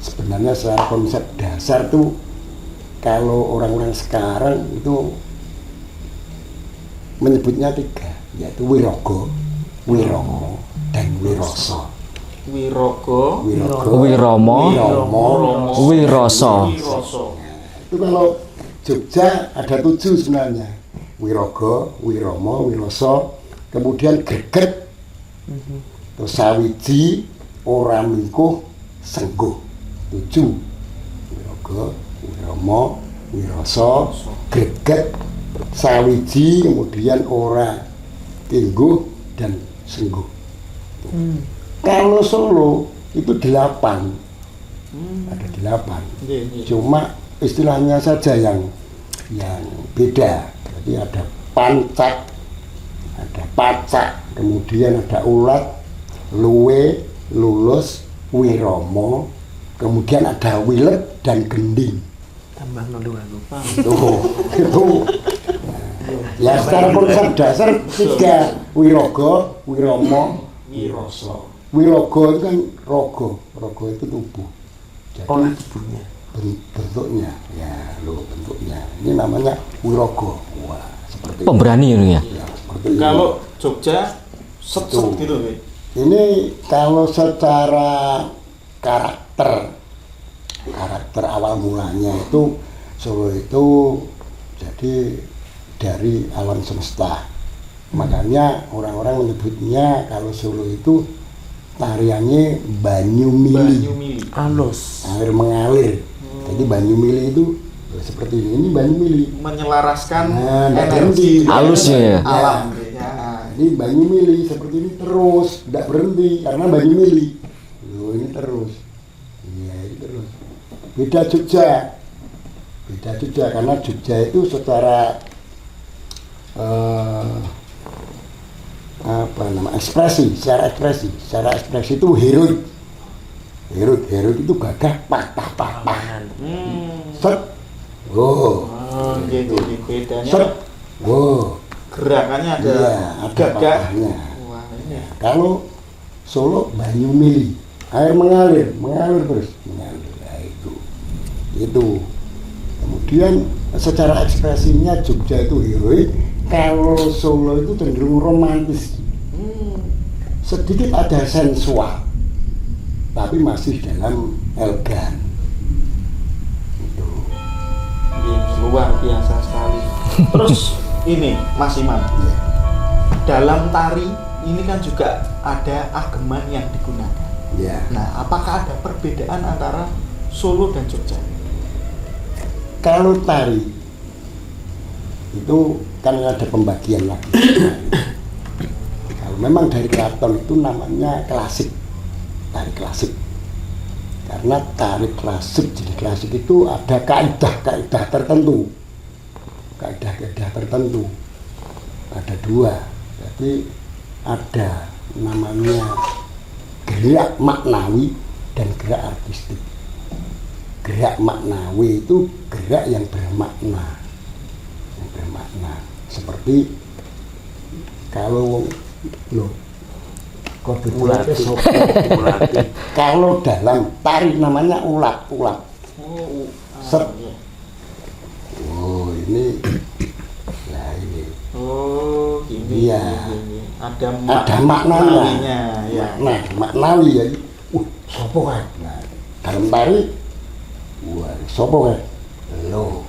sebenarnya secara konsep dasar tuh kalau orang-orang sekarang itu menyebutnya 3, yaitu Wirogo, Wiromo, dan Wiroso. Wirogo, Wiromo, Wiroso. Itu kalau Jogja ada 7 sebenarnya. Wirogo, Wiromo, Wiroso, kemudian Greget, terus Sawiji, Ora Mingkuh, Sengguh. 7. Wirogo, Wiromo, Wiroso, Greget, Sawiji, kemudian Ora Tingguh dan Sengguh. Kalau Solo itu 8. Ada 8. Cuma istilahnya saja yang beda. Jadi ada pancak, ada pacak, kemudian ada ulat, luwe, lulus, wiromo, kemudian ada wilet dan gending. Tambah nolu aku. Itu ya secara konsep dasar 3, Wirogo, Wiromo, Wiroso. Wirogo itu kan rogo itu tubuh. Jadi Olah tubuhnya. bentuknya, bentuknya. Ini namanya Wirogo. Wah, seperti Pemberani ini ya. ya, seperti itu. Kalau Jogja set gitu nih. Ini kalau secara karakter awal mulanya itu Solo itu jadi dari alam semesta. Makanya orang-orang menyebutnya kalau Solo itu tariannya banyu mili, Alus. air mengalir. Jadi banyu mili itu seperti ini banyu mili. Menyelaraskan Nggak energi berhenti. Halusnya ya. alam. Ini banyu mili seperti ini terus, tidak berhenti karena banyu mili. Loh, ini terus. Iya, ini terus. Beda Jogja karena Jogja itu secara secara ekspresi itu heroik itu gagah patah. Set, Gitu. Bedanya set, gerakannya ada iya, ada gagah. patahnya. Wah, ini. Kalau Solo banyu mili, air mengalir terus, mengalir. Nah, itu. Kemudian secara ekspresinya Jogja itu heroik, kalau Solo itu cenderung romantis. Sedikit ada sensual, tapi masih dalam elegan. Luar biasa sekali. Terus ini Mas Imam, Ya. dalam tari ini kan juga ada ageman yang digunakan. Ya. Nah, apakah ada perbedaan antara Solo dan Jogja? Kalau tari itu kan ada pembagian lagi. Kalau memang dari keraton itu namanya klasik, tari klasik. Karena tari klasik, jadi klasik itu ada kaidah-kaidah tertentu, kaidah-kaidah tertentu. Ada dua, jadi ada namanya gerak maknawi dan gerak artistik. Gerak maknawi itu gerak yang bermakna, seperti kalau Ulati. kalau dalam tari namanya ulat. Set. Oh ini, nah ini. Oh, gini. Iya. Gini. Ada maknanya. ya. Nah, maknawi ya. Sopo kan? Nah, dalam tari, sopo kan? Lo.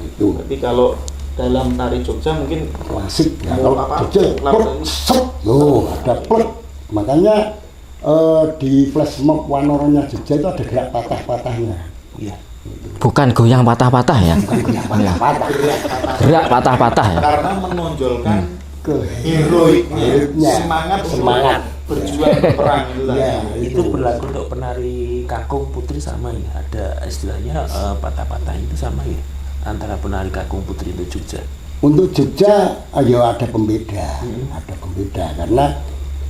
Itu Berarti kalau dalam tari Jogja mungkin klasik. Ya, Mau kalau apa? Jogja, plek, set. Loh, ada plek. Makanya di flash mob Wanoronya Jogja itu ada gerak patah-patahnya. Iya. Bukan goyang patah-patah ya. Patah. Gerak patah-patah ya. karena menonjolkan Heroiknya. semangat Semangat. untuk berjuang berperang itu tadi. Ya, Itu berlaku untuk penari kakung putri sama ya. Ada istilahnya patah-patah itu sama ya. Antara penari kakung putri itu Jogja. Untuk Jogja, ayo ada pembeda, karena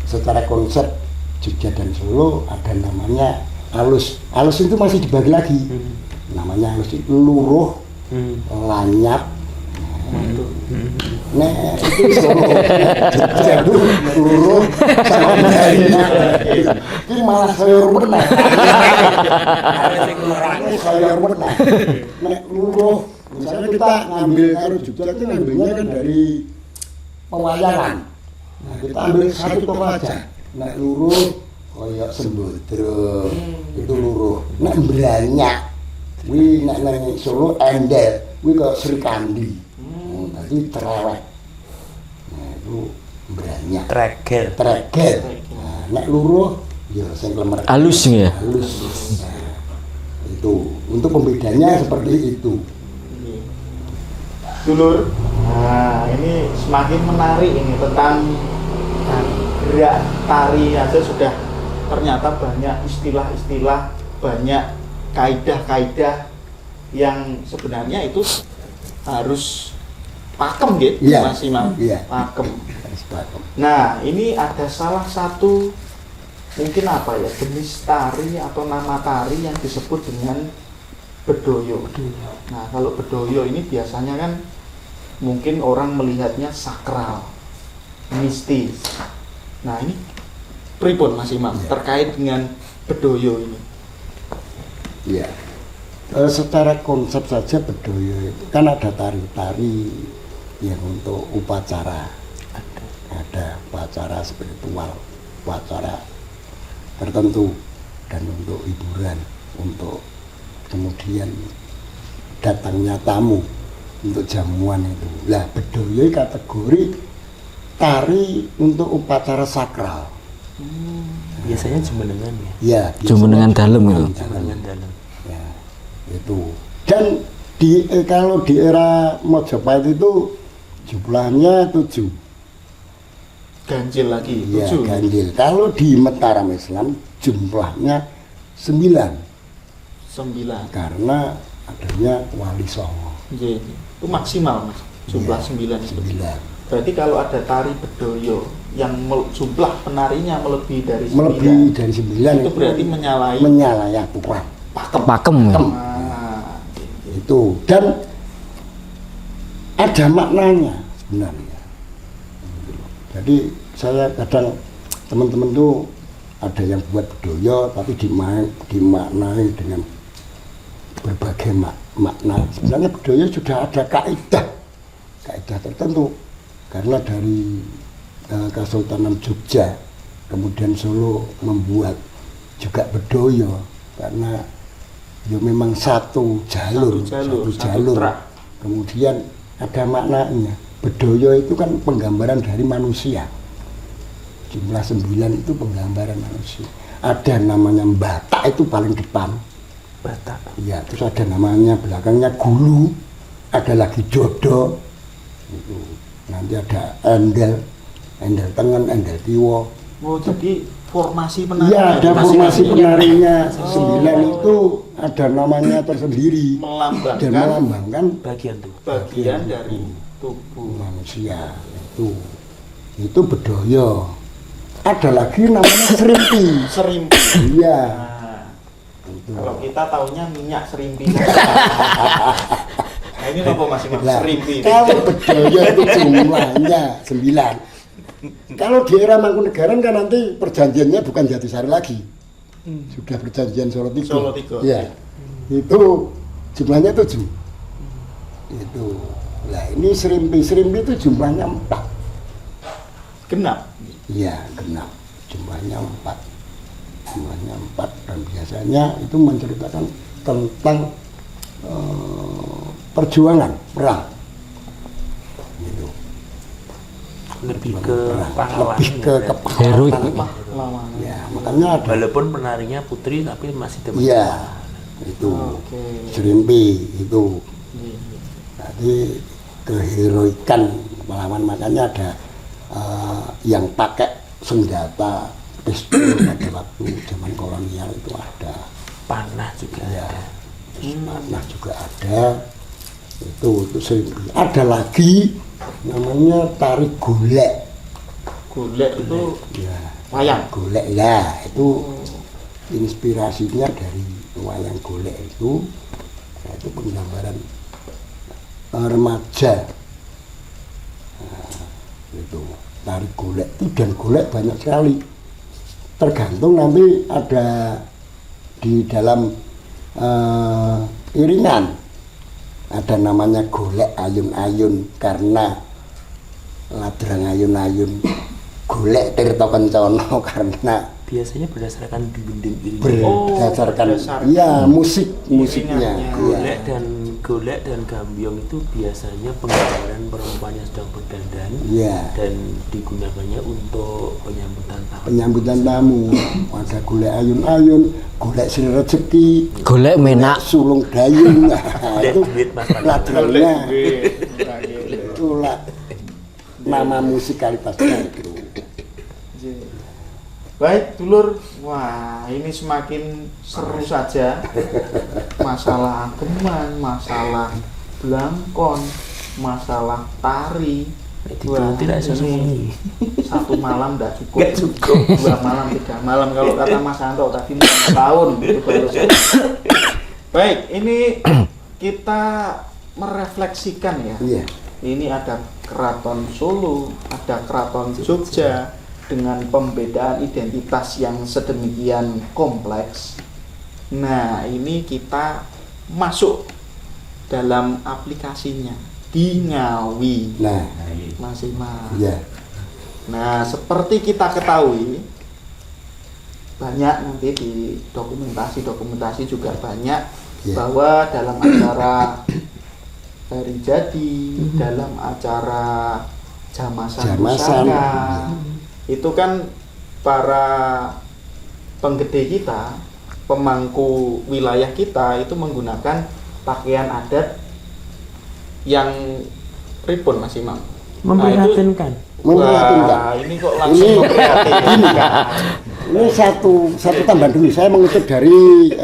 secara konsep Jogja dan Solo ada namanya alus. Alus itu masih dibagi lagi, namanya alus itu luruh, lanyap. Nah itu Solo, Jogja itu luruh sama lanyap. Ini malah sayur meneh. Sayur meneh. Nek luruh, misalnya kita ngambil karo Jogja itu ngambilnya kan dari pewayangan. Nah, kita ambil satu tokoh aja. Nek luruh koyok Sembodro itu luruh. Nek Branyak kuwi nek nang Solo Endel kuwi koyok Sri Kandi. Tadi cerewet. Nah, itu Branyak. Tregel. Tregel. Nah, nek luruh ya sing klemer. Halus ya. Halus. Nah, itu untuk pembedanya seperti itu. Dulur, nah ini semakin menarik ini tentang gerak tari aja sudah ternyata banyak istilah-istilah, banyak kaidah-kaidah yang sebenarnya itu harus pakem gitu, Iya, Mas Imam, iya. pakem. Harus pakem. Nah ini ada salah satu mungkin apa ya jenis tari atau nama tari yang disebut dengan bedoyo. Nah kalau bedoyo ini biasanya kan mungkin orang melihatnya sakral, mistis. Nah ini pripun Mas Imam terkait dengan bedoyo ini? Ya, secara konsep saja bedoyo itu kan ada tari-tari yang untuk upacara, ada upacara spiritual, upacara tertentu, dan untuk hiburan, untuk kemudian datangnya tamu, untuk jamuan itu. Lah bedoyo kategori tari untuk upacara sakral. Biasanya jumenengan ya. Ya, Jumenengan dalam itu. Jumenengan dalam. Ya, itu. Dan kalau di era Mojopahit itu jumlahnya 7. Ganjil lagi, Ya, 7. ganjil. Kalau di Mataram Islam jumlahnya 9 9. karena adanya Wali Songo. Iya, itu maksimal Mas, jumlah 9 itu. 9. Berarti kalau ada tari bedoyo yang jumlah penarinya melebihi dari 9, Melebihi dari 9 itu berarti menyalahi menyalahi aturan. pakem. Pakem ya. Nah, Itu, dan ada maknanya sebenarnya. Jadi saya kadang teman-teman tuh ada yang buat bedoyo tapi dimaknai dengan berbagai makna. Sebenarnya bedoyo sudah ada kaidah tertentu, karena dari Kesultanan Jogja kemudian Solo membuat juga bedoyo, karena ya memang satu jalur, Satu satu jalur. track. Kemudian ada maknanya. Bedoyo itu kan penggambaran dari manusia. Jumlah 9 itu penggambaran manusia. Ada namanya Batak itu paling depan. Batak. Iya, terus ada namanya belakangnya Gulu, ada lagi Jodo. Itu. Nanti ada Endel Tengen, Endel Tiwo. Oh, jadi formasi penari. Iya, ada formasi penarinya. 9 itu ada namanya tersendiri dan melambangkan Bagian tuh. bagian dari tubuh manusia itu Bedoyo. Ada lagi namanya Serimpi. serimpi. Iya. Nah, kalau kita taunya minyak serimpi. Nah, ini apa masih Nah, serimpi? kalau Bedoyo itu jumlahnya 9. Kalau di era Mangkunegaran kan nanti perjanjiannya bukan Jatisari lagi. Sudah perjanjian Solo Tigo. Solo Tigo. Ya. Itu jumlahnya 7. Itu. Nah, ini Serimpi itu jumlahnya 4. Genap. Iya, genap. Jumlahnya 4. Dan biasanya itu menceritakan tentang perjuangan perang. Gitu. Lebih ke pahlawan. Lebih ke Heroik. Lawan. Ya, makanya ada. Walaupun penarinya putri tapi masih teman. Iya, itu Oke. Serimpi itu. Iya. Jadi keheroikan melawan, makanya ada yang pakai senjata pistol pada waktu zaman kolonial itu ada. Panah juga Ya, ada. terus panah juga ada. Itu Serimpi. Ada lagi namanya tari golek. Golek itu Ya, wayang. golek ya, itu inspirasinya dari wayang golek itu. Nah, itu penggambaran remaja. Nah, itu tari golek itu, dan golek banyak sekali. Tergantung nanti ada di dalam iringan. Ada namanya golek ayun-ayun karena ladrang ayun-ayun, golek tirta kencana karena Biasanya berdasarkan dinding ini. berdasarkan berdasarkan ya musiknya. iringannya. Golek dan gambyong itu biasanya penggambaran perempuan yang sedang berdandan Iya. dan digunakannya untuk penyambutan tamu. Penyambutan tamu. Ada golek ayun-ayun, golek sri rezeki, Golek menak. sulung dayung. Nah, Golek itu duit, Mas. ladrangnya. Golek. Itulah nama musikalitasnya itu. Baik, dulur. Wah, ini semakin seru saja. Masalah ageman, masalah blangkon, masalah tari. Wah, tidak bisa ini semuanya. 1 malam tidak cukup. Nggak cukup. 2 malam, 3 malam. Kalau kata Mas Anto tadi 6 tahun itu baru selesai. Baik, ini kita merefleksikan ya. Iya. Ini ada keraton Solo, ada keraton Jogja dengan pembedaan identitas yang sedemikian kompleks. Nah, ini kita masuk dalam aplikasinya di Ngawi, Nah, Mas Imam. iya. Nah, seperti kita ketahui, banyak nanti di dokumentasi juga banyak Iya. bahwa dalam acara hari jadi, dalam acara jamasan Jamasan. pusaka, itu kan para penggede kita, pemangku wilayah kita itu menggunakan pakaian adat yang pripun Mas Imam. Memprihatinkan. Memprihatinkan. Wah, ini kok langsung Ini- memprihatinkan. Ini satu tambahan dulu. Saya mengutip dari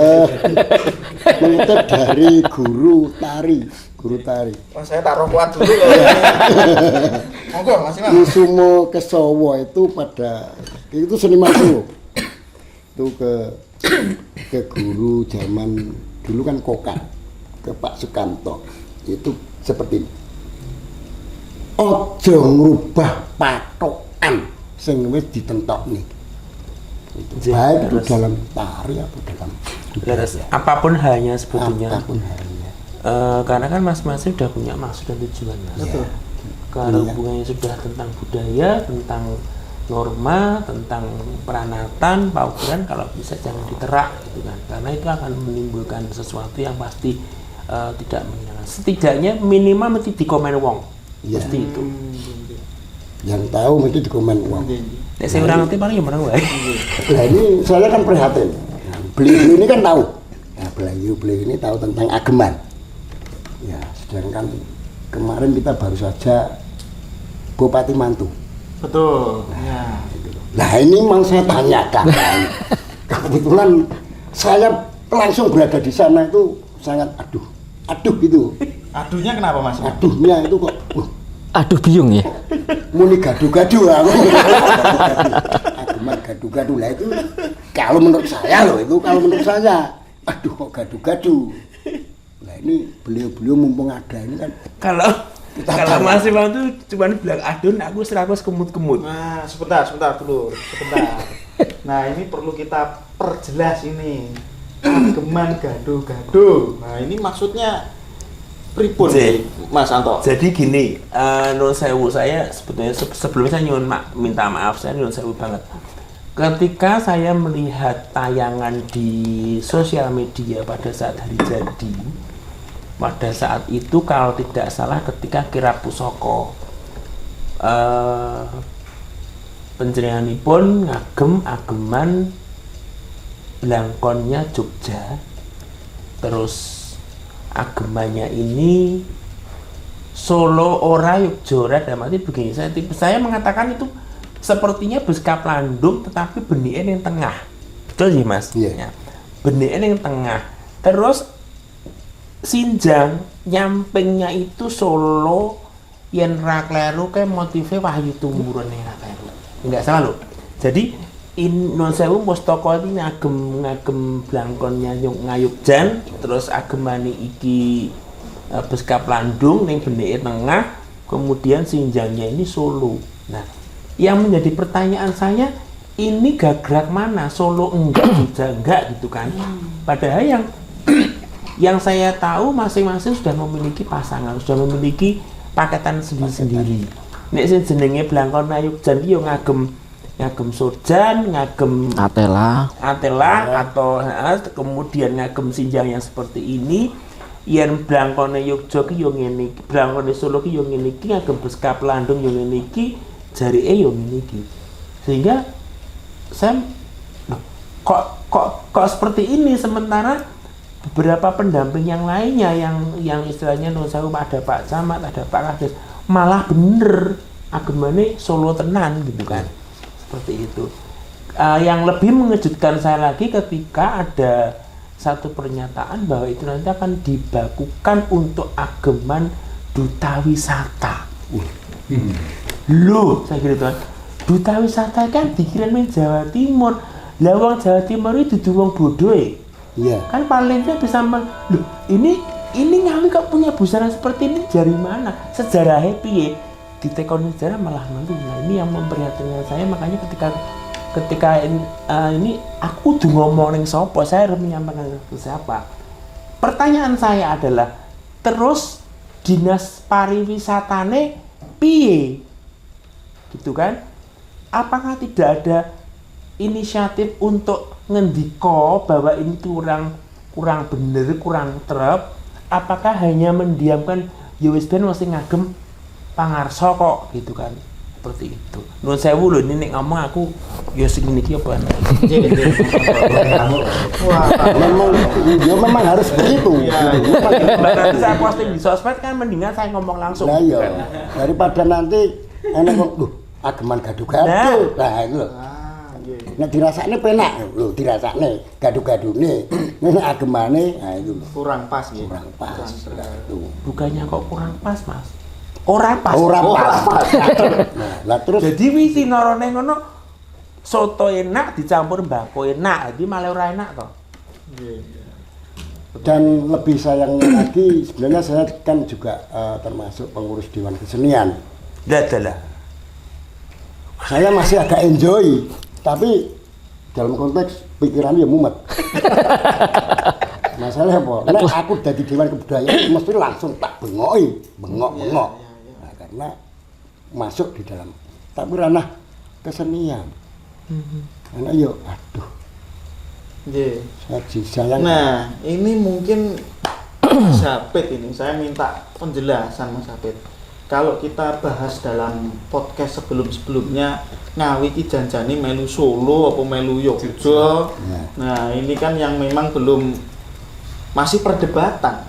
guru tari. Wah, saya taruh kuat dulu loh. Monggo Mas Imam. Kusumo Kesowo itu itu seniman Solo. Itu ke guru zaman dulu kan Koka, ke Pak Sukanto. Itu seperti ini. Ojo ngrubah patokan sing wis ditentokne. Itu baik itu Terus. dalam tari atau dalam Terus, apapun halnya sebetulnya. apapun halnya. Karena kan masing-masing sudah punya maksud dan tujuan, Mas. Betul. Kalau Iya. hubungannya sudah tentang budaya, tentang norma, tentang peranatan, paugeran, kalau bisa jangan diterak gitu kan. Karena itu akan menimbulkan sesuatu yang pasti tidak menyenangkan. Setidaknya minimal mesti dikomen wong. Iya. Mesti itu. Yang tahu mesti dikomen uang. Nek saya orang ngerti paling ya menang wae. Nah ini saya kan prihatin. Nah, beliau ini kan tahu. Nah, beliau ini tahu tentang ageman. Ya, sedangkan kemarin kita baru saja Bupati Mantu. Betul. Ya. Nah ini mau saya tanyakan. Kebetulan saya langsung berada di sana itu sangat aduh gitu. Aduhnya kenapa Mas? Aduhnya itu kok, Aduh bingung ya. muni gaduh-gaduh lah. Ageman gaduh-gaduh lah itu. Kalau menurut saya loh itu, kalau menurut saya, aduh kok gaduh-gaduh. Nah ini beliau mumpung ada ini kan. Kalau Mas Iwan tuh cuma bilang adun, aku serakus kemut-kemut. Nah, sebentar dulu, sebentar. Nah, ini perlu kita perjelas ini. Ageman gaduh-gaduh. Nah, ini maksudnya pripun, Mas Anto? Jadi gini, nun sewu, saya sebetulnya sebelum saya minta maaf, saya nun sewu banget. Ketika saya melihat tayangan di sosial media pada saat hari jadi, pada saat itu kalau tidak salah ketika kirab pusaka, panjenenganipun ageman blangkonnya Jogja, terus agemannya ini Solo ora Yogyakarta ora, dalam arti begini, saya mengatakan itu sepertinya beskap landung tetapi benihnya yang tengah, betul sih Mas? Iya. Ya. Benihnya yang tengah, terus sinjang nyampingnya itu Solo yen ra kleru kayak motifnya Wahyu Tumurun yang ra kleru, enggak salah loh. Jadi non sewu mustaka iki ngagem blangkonnya Ngayogjan, terus agemane iki beskap landung ning benike tengah, kemudian sinjangnya ini Solo. Nah, yang menjadi pertanyaan saya, ini gagrak mana? Solo enggak, Jogja enggak gitu kan. Padahal yang saya tahu masing-masing sudah memiliki pasangan, sudah memiliki paketan sendiri-sendiri. Nek sing jenenge blangkon Ngayogjan iki yo ngagem Sojan, ngagem Atela atau kemudian ngagem sinjang yang seperti ini. Yen blangkone Yogya ki yo ngene iki, blangkone Solo ki yo ngene iki, ngagem beskap landung yo ngene iki, jarike yo ngene iki. Sehingga saya kok seperti ini, sementara beberapa pendamping yang lainnya yang istilahnya non sewu ada Pak Camat, ada Pak Kades, malah bener agemane Solo tenan gitu kan. Seperti itu. Yang lebih mengejutkan saya lagi ketika ada satu pernyataan bahwa itu nanti akan dibakukan untuk ageman duta wisata. Loh, saya gitu kan. Duta wisata kan dikirain Jawa Timur. Lah wong Jawa Timur itu dudu wong bodoh ya. Iya. Kan paling tidak bisa loh, ini Ngawi kok punya busana seperti ini dari mana? Sejarahnya piye? Ditekoni sejarah malah malu. Nah, ini yang memprihatinkan saya, makanya ketika ini aku udah ngomong ning sapa, saya harus menyampaikan ke siapa. Pertanyaan saya adalah, terus dinas pariwisatane piye? Gitu kan? Apakah tidak ada inisiatif untuk ngendiko bahwa ini kurang bener, kurang trep? Apakah hanya mendiamkan ya wis ben mesti ngagem pangarso kok gitu kan? Seperti itu. Nuwun sewu lho, ini nek ngomong aku ya segini iki apa. Wah, memang harus begitu. Nanti saya posting di sosmed kan mendingan saya ngomong langsung. Nah iya, daripada nanti enak kok ageman gaduh-gaduh. Nah itu loh. Nek dirasakne penak lho, dirasakne gaduh-gaduhne. Nek agemane nah itu lho. Kurang pas ya. Kurang pas. Itu. Bukannya kok kurang pas, Mas? Ora pas. Nah, lah terus jadi wisi narane ngono soto enak dicampur mbako enak, jadi malah ora enak toh. dan lebih sayangnya lagi sebenarnya saya kan juga termasuk pengurus Dewan Kesenian. Dadalah. Saya masih agak enjoy, tapi dalam konteks pikirannya mumet. Masalah apa? Nek aku dari Dewan Kebudayaan mesti langsung tak bengok. Nah, karena masuk di dalam tapi ranah kesenian. Karena yo aduh. Nggih. Sayang. Nah, ini mungkin Mas Hafid ini saya minta penjelasan Mas Hafid. Kalau kita bahas dalam podcast sebelum-sebelumnya Ngawi ki janjane melu Solo apa melu Yogyakarta. Nah, ini kan yang memang belum masih perdebatan.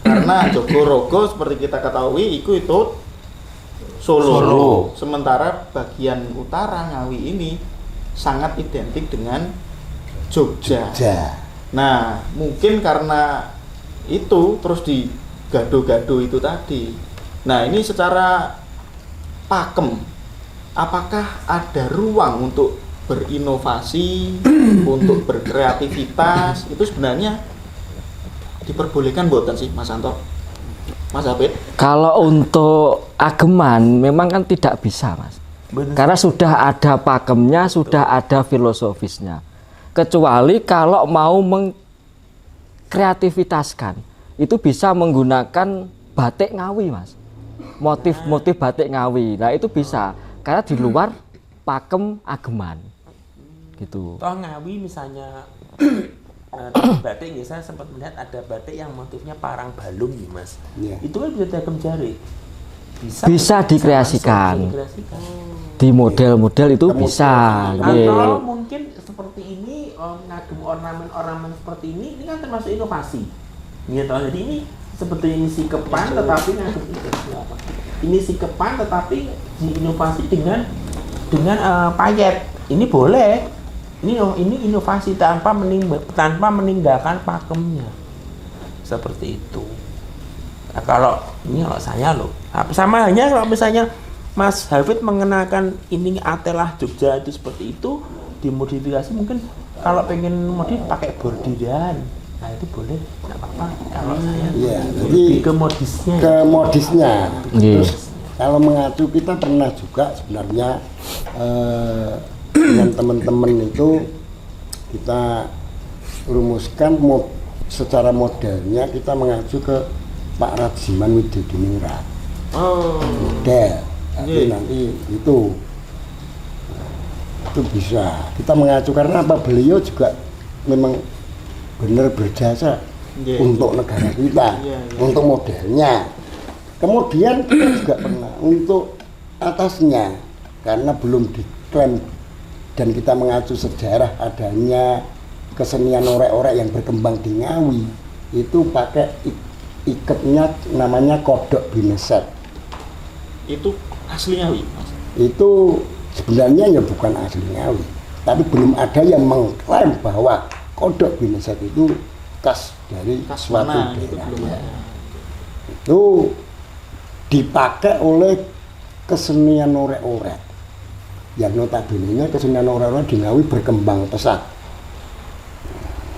Karena Jogorogo seperti kita ketahui itu Solo. Sementara bagian utara Ngawi ini sangat identik dengan Jogja. Nah, mungkin karena itu terus digado-gado itu tadi. Nah, ini secara pakem, apakah ada ruang untuk berinovasi, untuk berkreativitas? Itu sebenarnya diperbolehkan buatan sih, Mas Anto? Mas Hafid? Kalau untuk ageman memang kan tidak bisa, Mas. Karena sudah ada pakemnya, sudah ada filosofisnya. Kecuali kalau mau mengkreativitaskan, itu bisa menggunakan batik Ngawi, Mas. Motif-motif batik Ngawi. Nah, itu bisa karena di luar pakem ageman. Gitu. Toh Ngawi misalnya batik ya, saya sempat melihat ada batik yang motifnya parang balung nih, Mas. Itu kan bisa diagem jari. Bisa dikreasikan. Di model-model itu bisa. Atau mungkin seperti ini ngagem ornamen-ornamen seperti ini kan termasuk inovasi. Ya toh, jadi ini seperti ini sikepan tetapi ngagem ini sikepan tetapi diinovasi dengan payet. Ini boleh. Ini inovasi tanpa meninggalkan pakemnya. Seperti itu. Nah, kalau saya loh, sama halnya kalau misalnya Mas Hafid mengenakan ini atelah Jogja itu seperti itu, dimodifikasi mungkin kalau pengen modif pakai bordiran. Nah, itu boleh, nggak apa-apa. Kalau saya lebih ke modisnya. Terus kalau mengacu kita pernah juga sebenarnya dengan teman-teman itu kita rumuskan secara modelnya kita mengacu ke Pak Radziman Widodiningrat. Model. Nanti itu bisa kita mengacu karena apa, beliau juga memang benar berjasa untuk negara kita, untuk modelnya. Kemudian kita juga pernah untuk atasnya karena belum diklaim dan kita mengacu sejarah adanya kesenian orek-orek yang berkembang di Ngawi itu pakai iketnya namanya kodok bineset. Itu asli Ngawi, Mas? Itu sebenarnya ya bukan asli Ngawi, tapi belum ada yang mengklaim bahwa kodok bineset itu khas dari suatu daerah. Itu dipakai oleh kesenian orek-orek yang notabene kesenian orek-orek di Ngawi berkembang pesat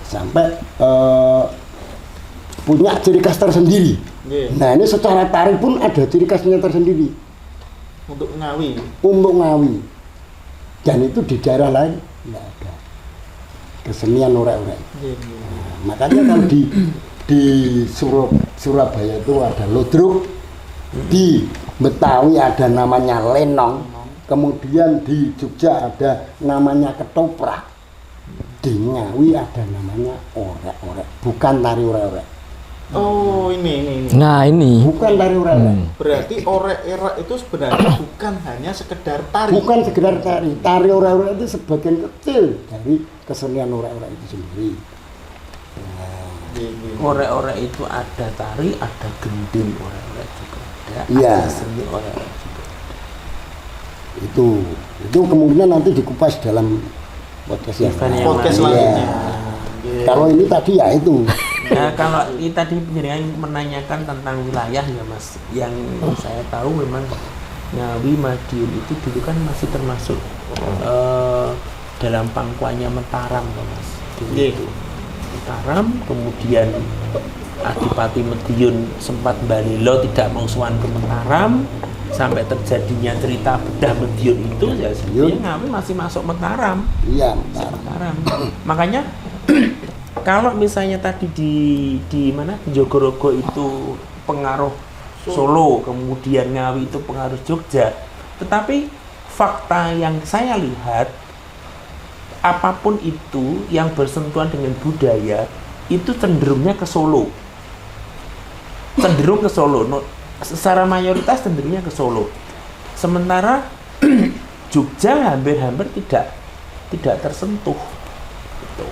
sampai punya ciri khas tersendiri. Nah, ini secara tari pun ada ciri khasnya tersendiri untuk Ngawi. Dan itu di daerah lain tidak ada kesenian orek-orek. Nah, makanya kalau di Surabaya itu ada lodruk, di Betawi ada namanya lenong, kemudian di Jogja ada namanya ketoprak, di Ngawi ada namanya orek-orek, bukan tari orek-orek. Oh, ini. Nah, ini bukan tari orek-orek. Berarti orek-orek itu sebenarnya bukan hanya sekedar tari. Bukan sekedar tari. Tari orek-orek itu sebagian kecil dari kesenian orek-orek itu sendiri. Orek-orek itu ada tari, ada gending orek-orek juga ada. Iya. Ada seni orek-orek juga. Itu kemungkinan nanti dikupas dalam podcast selanjutnya. Kalau ini tadi ya itu. Nah, kalau ini tadi penjelasan menanyakan tentang wilayah ya, Mas. Yang saya tahu memang Ngawi Madiun itu dulu kan masih termasuk dalam pangkuannya Mataram, Mas. Mataram, kemudian Adipati Madiun sempat balilo tidak mau sowan ke Mataram sampai terjadinya cerita bedah Madiun itu ya sebenarnya Ngawi masih masuk Mataram. Iya, Mataram. Makanya kalau misalnya tadi di mana Jogorogo itu pengaruh Solo, kemudian Ngawi itu pengaruh Jogja, tetapi fakta yang saya lihat apapun itu yang bersentuhan dengan budaya itu cenderungnya ke Solo. cenderung ke Solo. Secara mayoritas cenderungnya ke Solo. Sementara Jogja hampir-hampir tidak tersentuh. Gitu.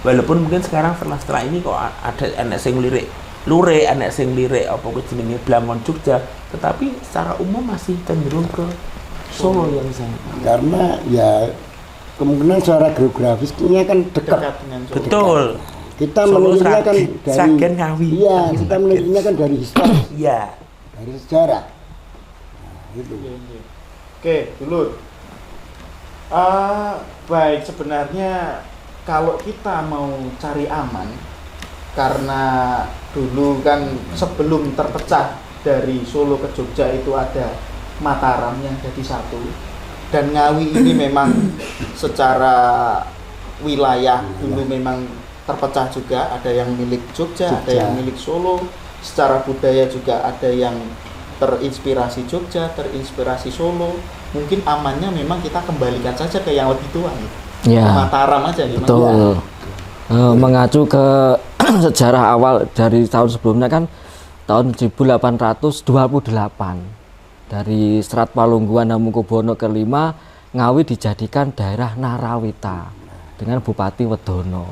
Walaupun mungkin sekarang setelah ini kok ada anak sing lirik Lure, anak sing lirik apa ku jenenge Blangon Jogja, tetapi secara umum masih cenderung ke Solo yang sana. Karena ya kemungkinan secara geografisnya kan dekat. dengan Solo. Betul. Kita Solo menelitinya kan Sragen, dari Ngawi. Iya, kita menelitinya kan dari histori, Iya. dari sejarah. Nah, itu. Oke, dulur. Baik, sebenarnya kalau kita mau cari aman, karena dulu kan sebelum terpecah dari Solo ke Jogja itu ada Mataram yang jadi satu, dan Ngawi ini memang secara wilayah dulu memang terpecah juga, ada yang milik Jogja, ada yang milik Solo. Secara budaya juga ada yang terinspirasi Jogja, terinspirasi Solo. Mungkin amannya memang kita kembalikan saja ke yang lebih tua, Ya, ke Mataram aja gimana? betul. Mengacu ke sejarah awal dari tahun sebelumnya kan tahun 1828 dari Serat Palungguan Hamengkubuwono ke-5, Ngawi dijadikan daerah Narawita dengan Bupati Wedono.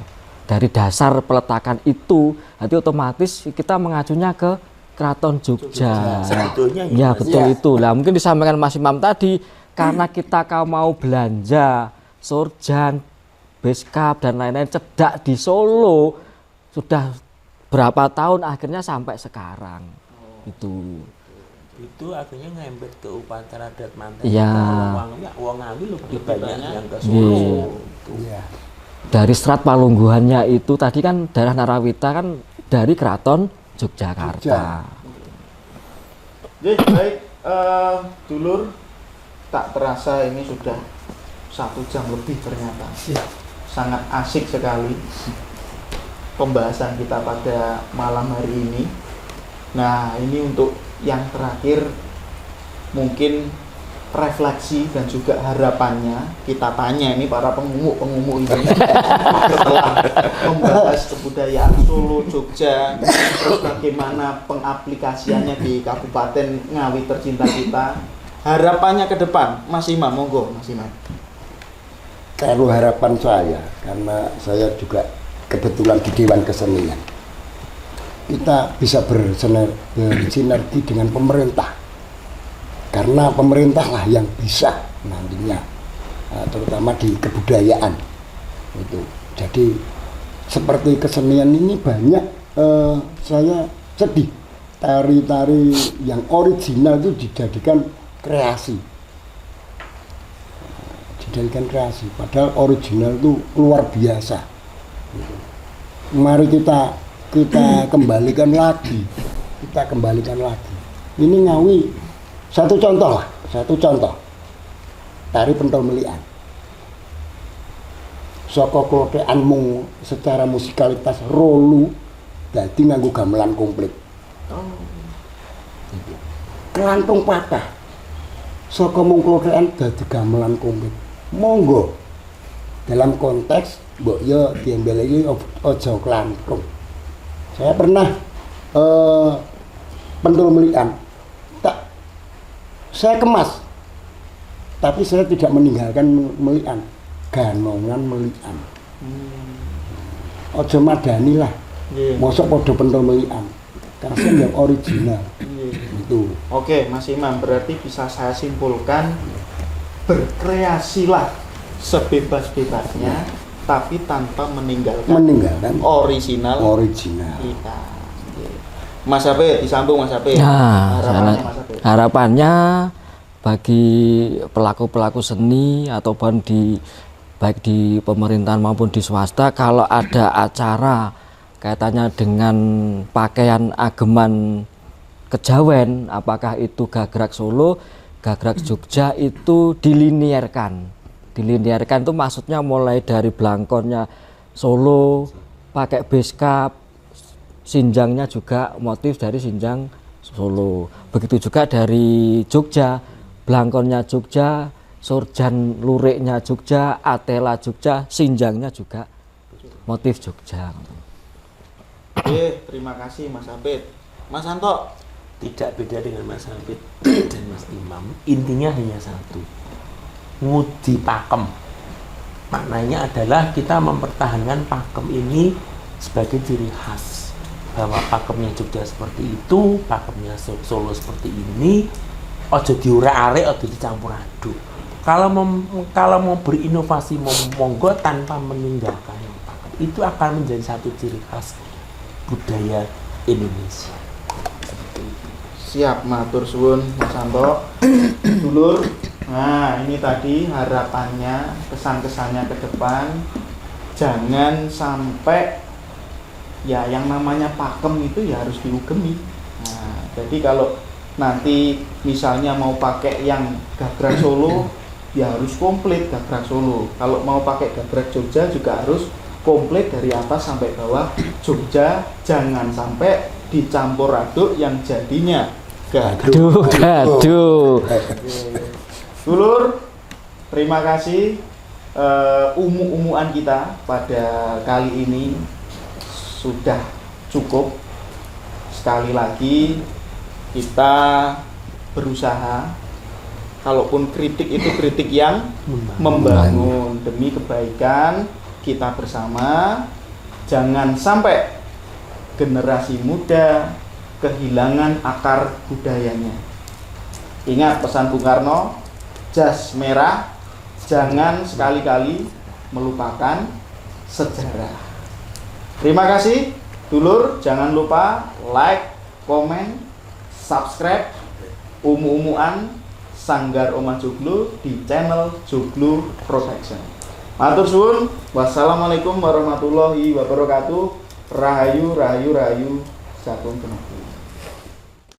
Dari dasar peletakan itu, nanti otomatis kita mengacunya ke Keraton Jogja. Sebetulnya Ya, Mas. betul Ya. itu. Lah mungkin disampaikan Mas Imam tadi, karena kita mau belanja Surjan, Beskap dan lain-lain cedak di Solo sudah berapa tahun, akhirnya sampai sekarang. Itu akhirnya ngembet ke upacara adat manten. Iya. Wong Ngawi lebih banyak yang ke Iya. Solo. Iya. Dari Serat Palungguhannya itu tadi kan daerah Narawita kan dari Keraton Yogyakarta. Oke, baik, dulur, tak terasa ini sudah 1 jam lebih ternyata. Sangat asik sekali pembahasan kita pada malam hari ini. Nah, ini untuk yang terakhir mungkin refleksi dan juga harapannya kita tanya ini para pengumuk ini setelah membahas kebudayaan Solo, Jogja, terus bagaimana pengaplikasiannya di Kabupaten Ngawi tercinta kita. Harapannya ke depan, Mas Imam, monggo Mas Imam. Kalau harapan saya, karena saya juga kebetulan di Dewan Kesenian, kita bisa bersinergi dengan pemerintah, karena pemerintah lah yang bisa nantinya, terutama di kebudayaan itu. Jadi seperti kesenian ini banyak, saya sedih tari-tari yang original itu dijadikan kreasi. Padahal original itu luar biasa. Mari kita kembalikan lagi. Ini Ngawi satu contoh. Tari pentol melian. Saka klothekan mung secara musikalitas rolu dadi nganggo gamelan komplit. Kelantung patah. Saka mung klothekan dadi gamelan komplit. Monggo dalam konteks mbok yo diembeleki aja klantung. Saya pernah pentol melian, saya kemas, tapi saya tidak meninggalkan melian, ganongan melian. Aja madani lah, mosok podo pentol melian, karena yang original. Itu. Oke, Mas Imam, berarti bisa saya simpulkan, berkreasilah sebebas-bebasnya, tapi tanpa meninggalkan original kita. Oke. Mas Hafid, disambung Mas Hafid. Nah, Harapannya Mas Hafid. harapannya bagi pelaku-pelaku seni ataupun baik di pemerintahan maupun di swasta, kalau ada acara kaitannya dengan pakaian ageman kejawen, apakah itu gagrak Solo, gagrak Jogja, itu dilinearkan itu maksudnya mulai dari blangkonnya Solo pakai beskap, sinjangnya juga motif dari sinjang Solo. Begitu juga dari Jogja, blangkonnya Jogja, surjan lureknya Jogja, atela Jogja, sinjangnya juga motif Jogja. Oke, terima kasih Mas Hafid. Mas Santo. Tidak beda dengan Mas Hafid dan Mas Imam. Intinya hanya satu, nguji pakem. Maknanya adalah kita mempertahankan pakem ini sebagai ciri khas, bahwa pakemnya Jogja seperti itu, pakemnya Solo seperti ini. Ojo diurak-arik, ojo dicampur aduk. Kalau mau berinovasi, monggo tanpa meninggalkan pakem, itu akan menjadi satu ciri khas budaya Indonesia. Siap, matur suwun Mas Santo. Dulur, nah ini tadi harapannya, kesan-kesannya ke depan, jangan sampai ya yang namanya pakem itu ya harus diugemi. Nah, jadi kalau nanti misalnya mau pakai yang gabrak Solo ya harus komplit gabrak Solo. Kalau mau pakai gabrak Jogja juga harus komplit dari atas sampai bawah Jogja, jangan sampai dicampur aduk yang jadinya gaduh. Dulur, terima kasih umu-umuan kita pada kali ini sudah cukup. Sekali lagi kita berusaha, kalaupun kritik itu kritik yang membangun demi kebaikan kita bersama. Jangan sampai generasi muda kehilangan akar budayanya. Ingat pesan Bung Karno, jas merah, jangan sekali-kali melupakan sejarah. Terima kasih, dulur. Jangan lupa like, komen, subscribe umu-umuan Sanggar Oma Joglo di channel Joglo Production. Matur suwun. Wassalamualaikum warahmatullahi wabarakatuh. Rahayu, rahayu, rahayu. Sakum kenapa.